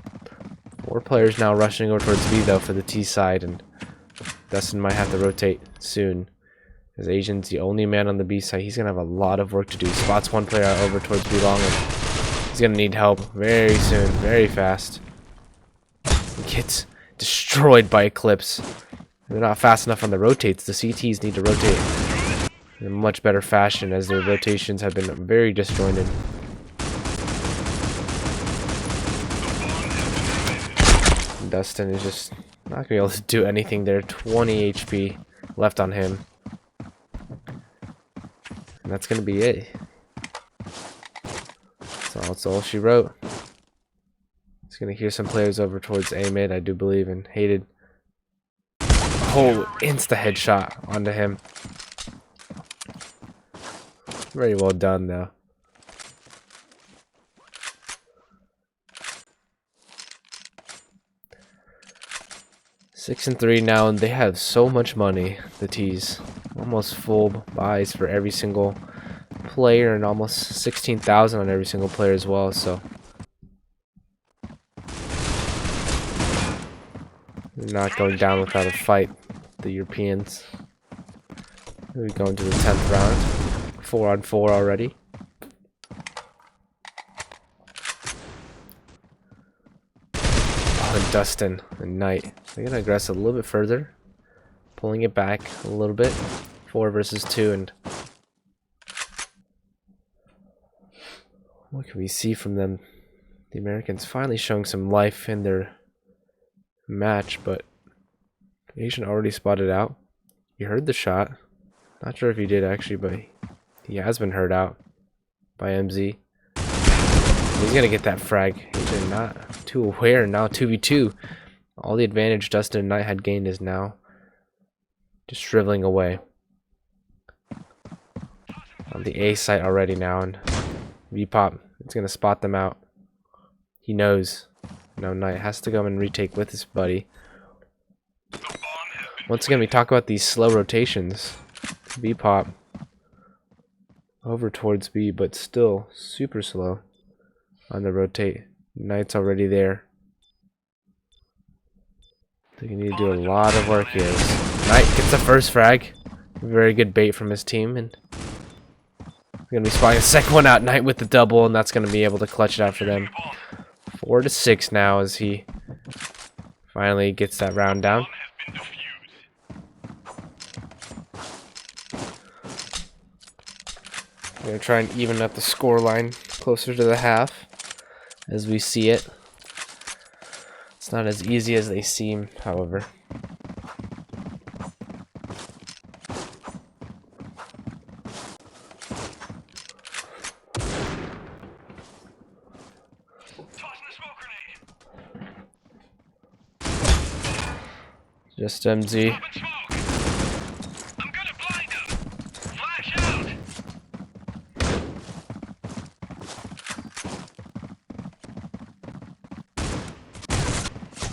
4 players now rushing over towards B though for the T side, and Dustin might have to rotate soon. As Asian's the only man on the B side, he's going to have a lot of work to do. Spots one player out over towards B long, and he's going to need help very soon, very fast. He gets destroyed by Eclipse. They're not fast enough on the rotates. The CTs need to rotate in a much better fashion as their rotations have been very disjointed. Dustin is just not going to be able to do anything there. 20 HP left on him. And that's going to be it. So that's all she wrote. He's going to hear some players over towards A mid, I do believe, and hated. Oh, insta headshot onto him. Very well done, though. Six and 3 now, and they have so much money, the T's. Almost full buys for every single player, and almost 16,000 on every single player as well, so they're not going down without a fight, the Europeans. We're going to the 10th round. 4 on 4 already. Oh, and Dustin and Knight. They're going to aggress a little bit further. Pulling it back a little bit. 4 versus 2, and what can we see from them? The Americans finally showing some life in their match, but the Asian already spotted out. He heard the shot. Not sure if he did actually, but he has been heard out by MZ. He's gonna get that frag. Asian not too aware. Now 2v2. All the advantage Dustin and Knight had gained is now just shriveling away. On the A site already now, and V-Pop is gonna spot them out. He knows. No, Knight has to go and retake with his buddy. Once again, we talk about these slow rotations. V-Pop over towards B, but still super slow on the rotate. Knight's already there. They need to do a lot of work here. Knight gets the first frag. Very good bait from his team, and we're gonna be spotting a second one out. Knight with the double, and that's gonna be able to clutch it out for them. 4 to 6 now as he finally gets that round down. We're gonna try and even up the score line closer to the half as we see it. It's not as easy as they seem, however. Just MZ.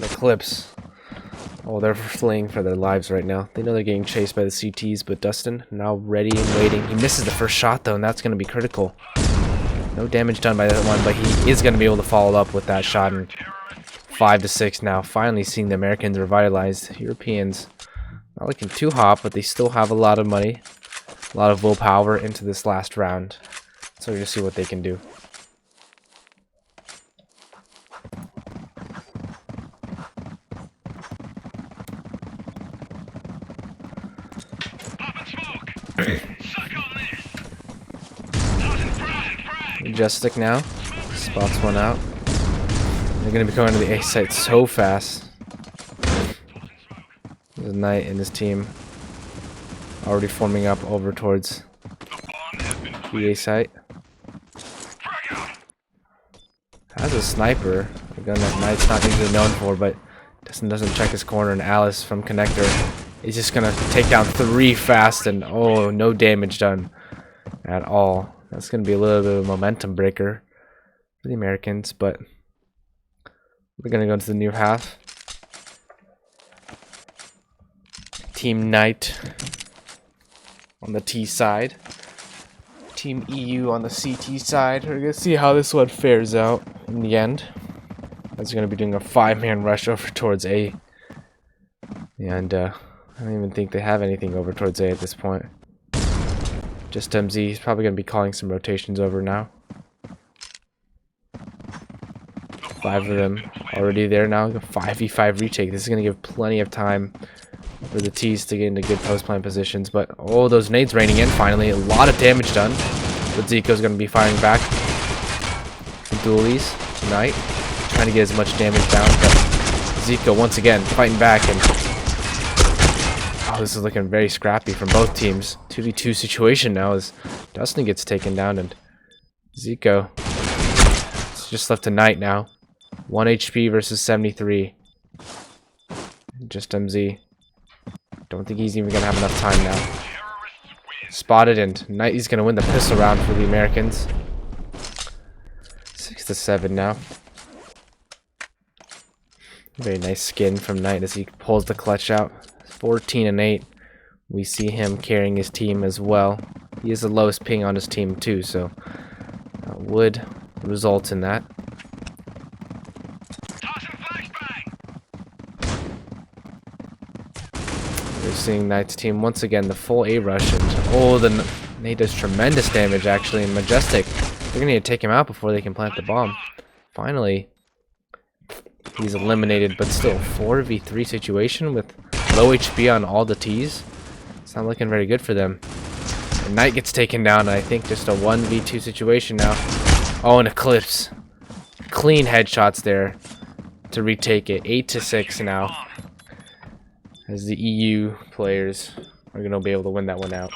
Eclipse. Oh, they're fleeing for their lives right now. They know they're getting chased by the CTs, but Dustin now ready and waiting. He misses the first shot though, and that's going to be critical. No damage done by that one, but he is going to be able to follow up with that shot. And 5 to 6 now. Finally seeing the Americans revitalized. Europeans not looking too hot, but they still have a lot of money, a lot of willpower into this last round. So we're going to see what they can do. Majestic now spots one out. They're gonna be going to the A site so fast. There's Knight and his team already forming up over towards the A site. Has a sniper, a gun that Knight's not usually known for, but Dustin doesn't check his corner, and Alice from Connector is just gonna take down 3 fast, and oh, no damage done at all. That's going to be a little bit of a momentum breaker for the Americans, but we're going to go into the new half. Team Knight on the T side. Team EU on the CT side. We're going to see how this one fares out in the end. As we're going to be doing a 5-man rush over towards A. And I don't even think they have anything over towards A at this point. Just MZ. He's probably going to be calling some rotations over now. 5 of them already there now. 5v5 retake. This is going to give plenty of time for the T's to get into good post plant positions. But, oh, those nades raining in finally. A lot of damage done. But Zico's going to be firing back. Dualies tonight. Trying to get as much damage down. But Zico once again fighting back. And oh, this is looking very scrappy from both teams. 2v2 situation now as Dustin gets taken down. And Zico. It's just left to Knight now. 1 HP versus 73. Just MZ. Don't think he's even going to have enough time now. Spotted, and Knight is going to win the pistol round for the Americans. 6-7 now. Very nice skin from Knight as he pulls the clutch out. 14-8. We see him carrying his team as well. He is the lowest ping on his team too, so that would result in that. We're seeing Knight's team once again, the full A rush, and oh, the Nate does tremendous damage actually, and Majestic, they're gonna need to take him out before they can plant the bomb. Finally, he's eliminated, but still 4v3 situation with low HP on all the T's. It's not looking very good for them. And Knight gets taken down, and I think just a 1v2 situation now. Oh, an Eclipse. Clean headshots there to retake it. 8-6 now. As the EU players are going to be able to win that one out.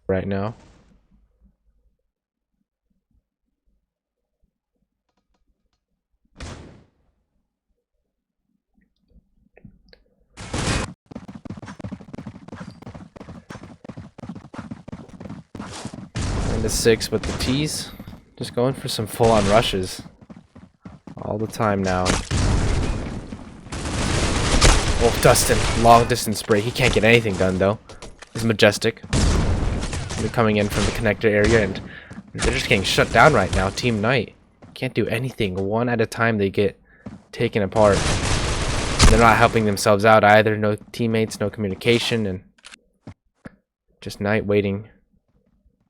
Right now. And the 6, but the T's just going for some full-on rushes all the time now. Oh, Dustin, long distance spray. He can't get anything done though. He's Majestic. They're coming in from the connector area, and they're just getting shut down right now. Team Knight can't do anything. One at a time they get taken apart. They're not helping themselves out either. No teammates, no communication, and just Knight waiting.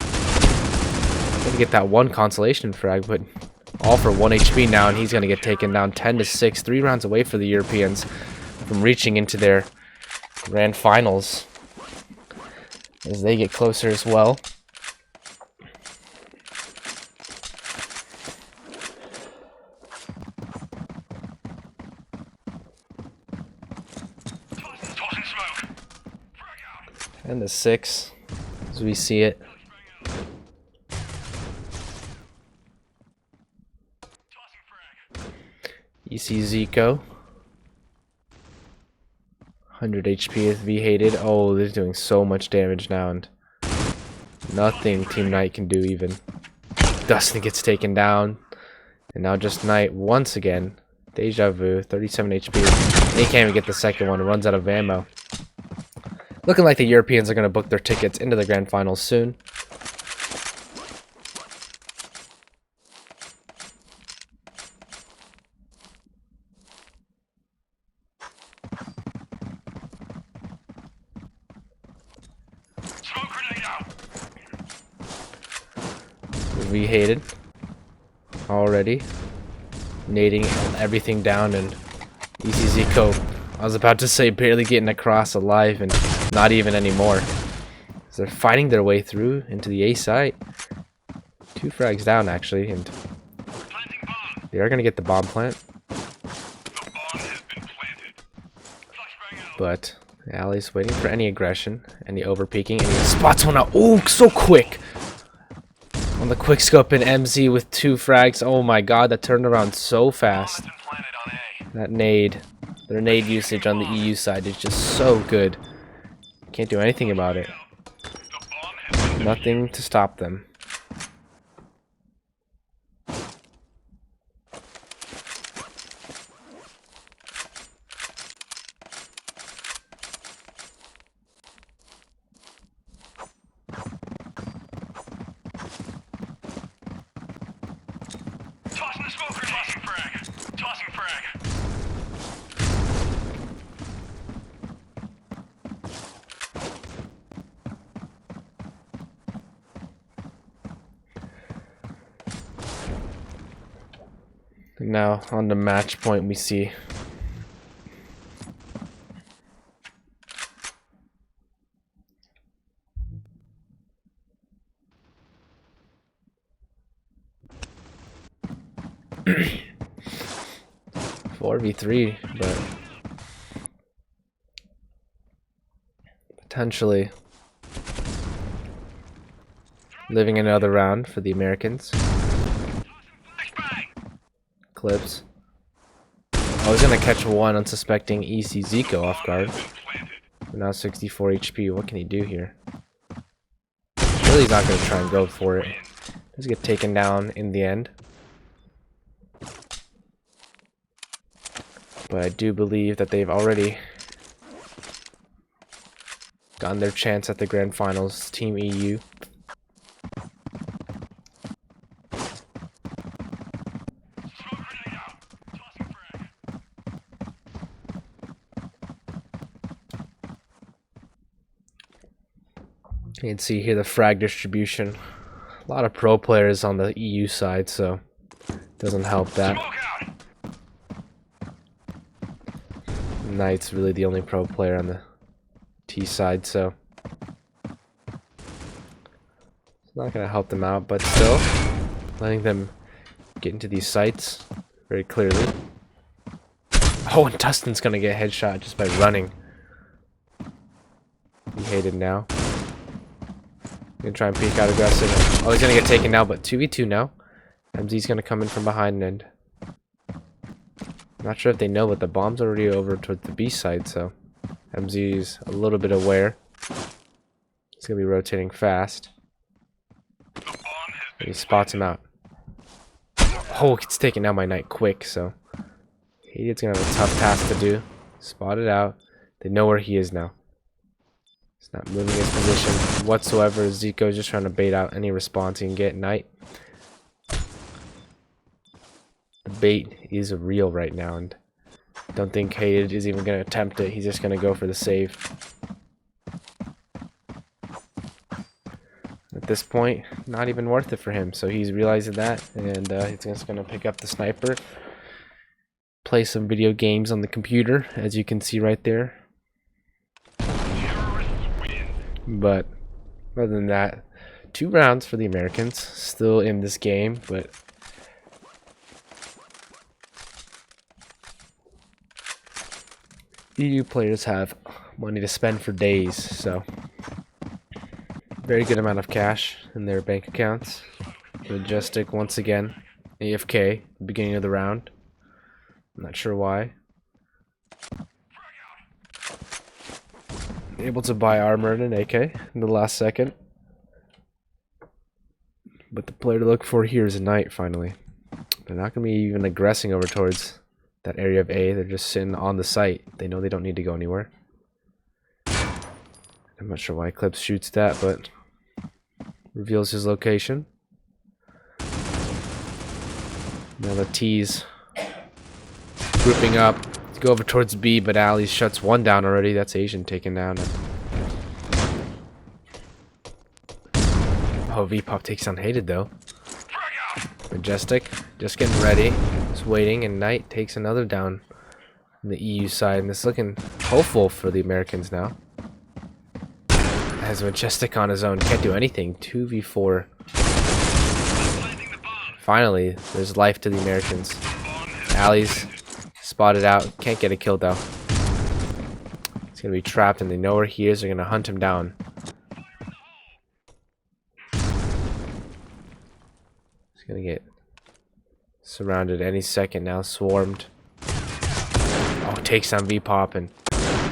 Gonna get that one consolation frag, but all for 1 HP now, and he's gonna get taken down 10-6. 3 rounds away for the Europeans from reaching into their grand finals as they get closer as well. And the 6 as we see it. You see Zico. 100 HP is V-hated. Oh, they're doing so much damage now, and nothing Team Knight can do even. Dustin gets taken down, and now just Knight once again. Deja vu, 37 HP. And he can't even get the second one. It runs out of ammo. Looking like the Europeans are going to book their tickets into the grand finals soon. V-hated already. Nading everything down, and easy Zico. I was about to say barely getting across alive, and not even anymore. So they're fighting their way through into the A site. 2 frags down actually, and they are going to get the bomb plant. But Ali's waiting for any aggression, any over peeking, and he spots one out. Oh, so quick! On the quick scope in MZ with 2 frags. Oh my god, that turned around so fast. That nade, their nade usage on the EU side is just so good. Can't do anything about it. Nothing to stop them. Smoker tossing frag. Tossing frag. Now on the match point, we see 4v3, but potentially living another round for the Americans. Clips. I was gonna catch one unsuspecting EC Zico off guard. But now 64 HP. What can he do here? Really, he's not gonna try and go for it. Does get taken down in the end. But I do believe that they've already gotten their chance at the grand finals. Team EU. You can see here the frag distribution. A lot of pro players on the EU side, so it doesn't help that. Knight's really the only pro player on the T side, so it's not going to help them out, but still letting them get into these sites very clearly. Oh, and Dustin's going to get headshot just by running. He hated now. Gonna try and peek out aggressive. Oh, he's gonna get taken now, but 2v2 now. MZ's gonna come in from behind, and not sure if they know, but the bomb's already over towards the B side, so MZ's a little bit aware. He's gonna be rotating fast. And he spots him out. Oh, gets taken down by Knight quick, so Hated's gonna have a tough task to do. Spotted out. They know where he is now. He's not moving his position whatsoever. Zico's just trying to bait out any response he can get. Knight. The bait is real right now, and don't think Hated is even going to attempt it. He's just going to go for the save. At this point, not even worth it for him. So he's realizing that, and he's just going to pick up the sniper. Play some video games on the computer, as you can see right there. But other than that, 2 rounds for the Americans still in this game, but EU players have money to spend for days, so very good amount of cash in their bank accounts. Majestic once again, AFK, beginning of the round. I'm not sure why. Able to buy armor and an AK in the last second. But the player to look for here is a Knight, finally. They're not going to be even aggressing over towards that area of A. They're just sitting on the site. They know they don't need to go anywhere. I'm not sure why Eclipse shoots that, but reveals his location. Now the T's grouping up. Go over towards B, but Ali shuts one down already. That's Asian taken down. Oh, V-Pop takes on Hated though. Majestic just getting ready, just waiting, and Knight takes another down on the EU side, and it's looking hopeful for the Americans now. As Majestic on his own, can't do anything. 2v4. Finally, there's life to the Americans. Ali's spotted out. Can't get a kill though. He's gonna be trapped, and they know where he is. They're gonna hunt him down. He's gonna get surrounded any second now. Swarmed. Oh, takes on V-Pop and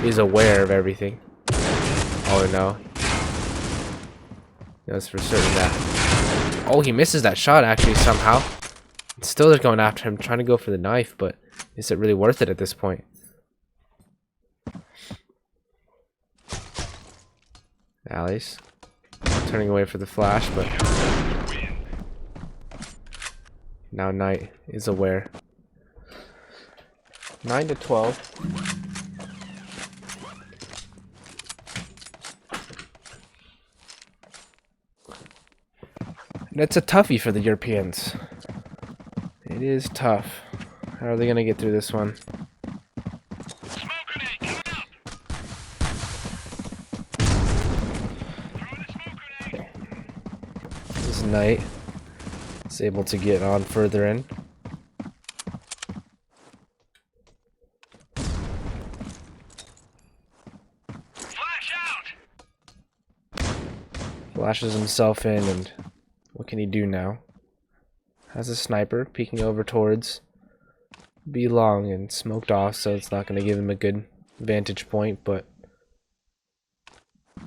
is aware of everything. Oh no. Knows for certain that. Oh, he misses that shot actually somehow. Still they're going after him, trying to go for the knife, but is it really worth it at this point? Ali's turning away for the flash, but Now Knight is aware. 9-12. And it's a toughie for the Europeans. It is tough. How are they gonna get through this one? This Knight is able to get on further in. Flashes himself in, and what can he do now? Has a sniper peeking over towards B long and smoked off, so it's not going to give him a good vantage point, but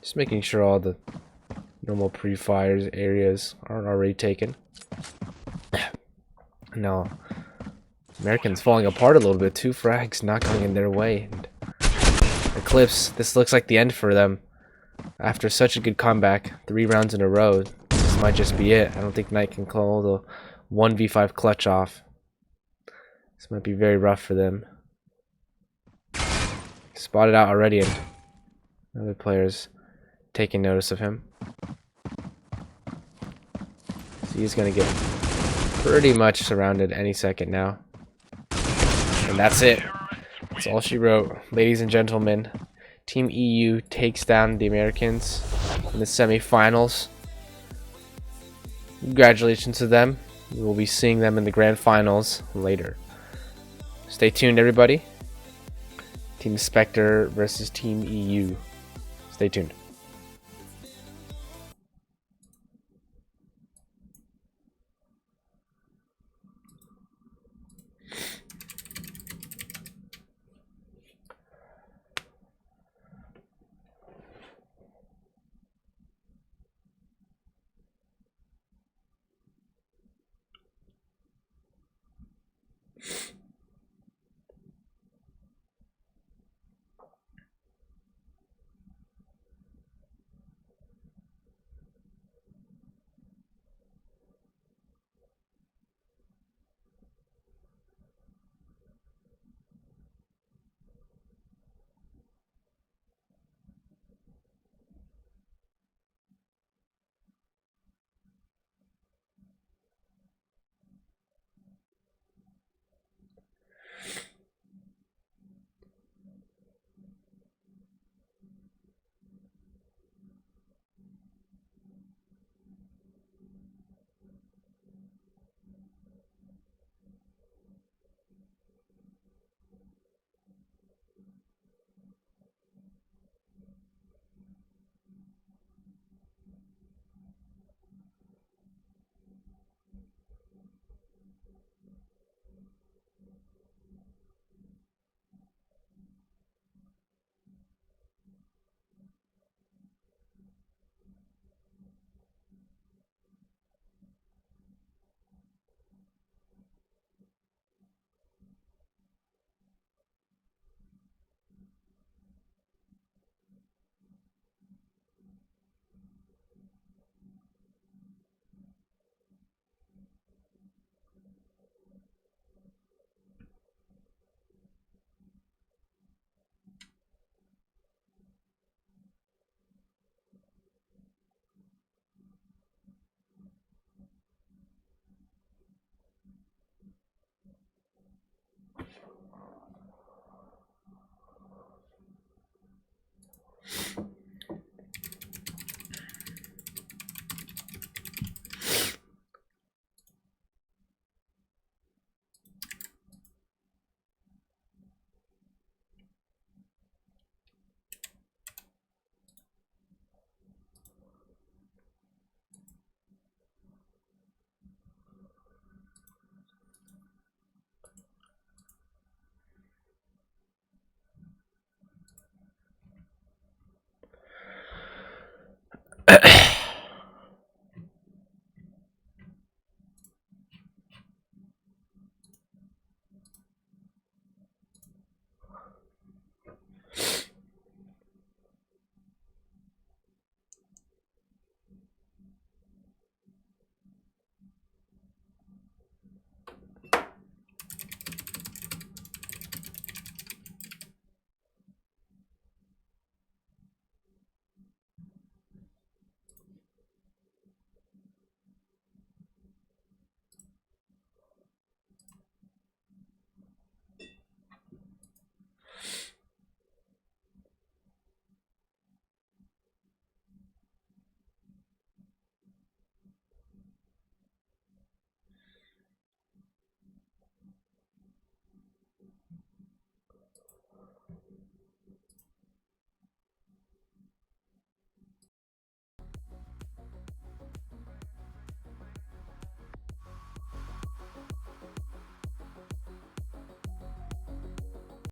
just making sure all the normal pre-fires areas aren't already taken. Now, Americans falling apart a little bit. 2 frags not going in their way. And Eclipse, this looks like the end for them. After such a good comeback, 3 rounds in a row, this might just be it. I don't think Knight can call the 1v5 clutch off. This might be very rough for them. Spotted out already, and other players taking notice of him. So he's going to get pretty much surrounded any second now. And that's it. That's all she wrote. Ladies and gentlemen, Team EU takes down the Americans in the semifinals. Congratulations to them. We will be seeing them in the grand finals later. Stay tuned, everybody. Team Spectre versus Team EU. Stay tuned.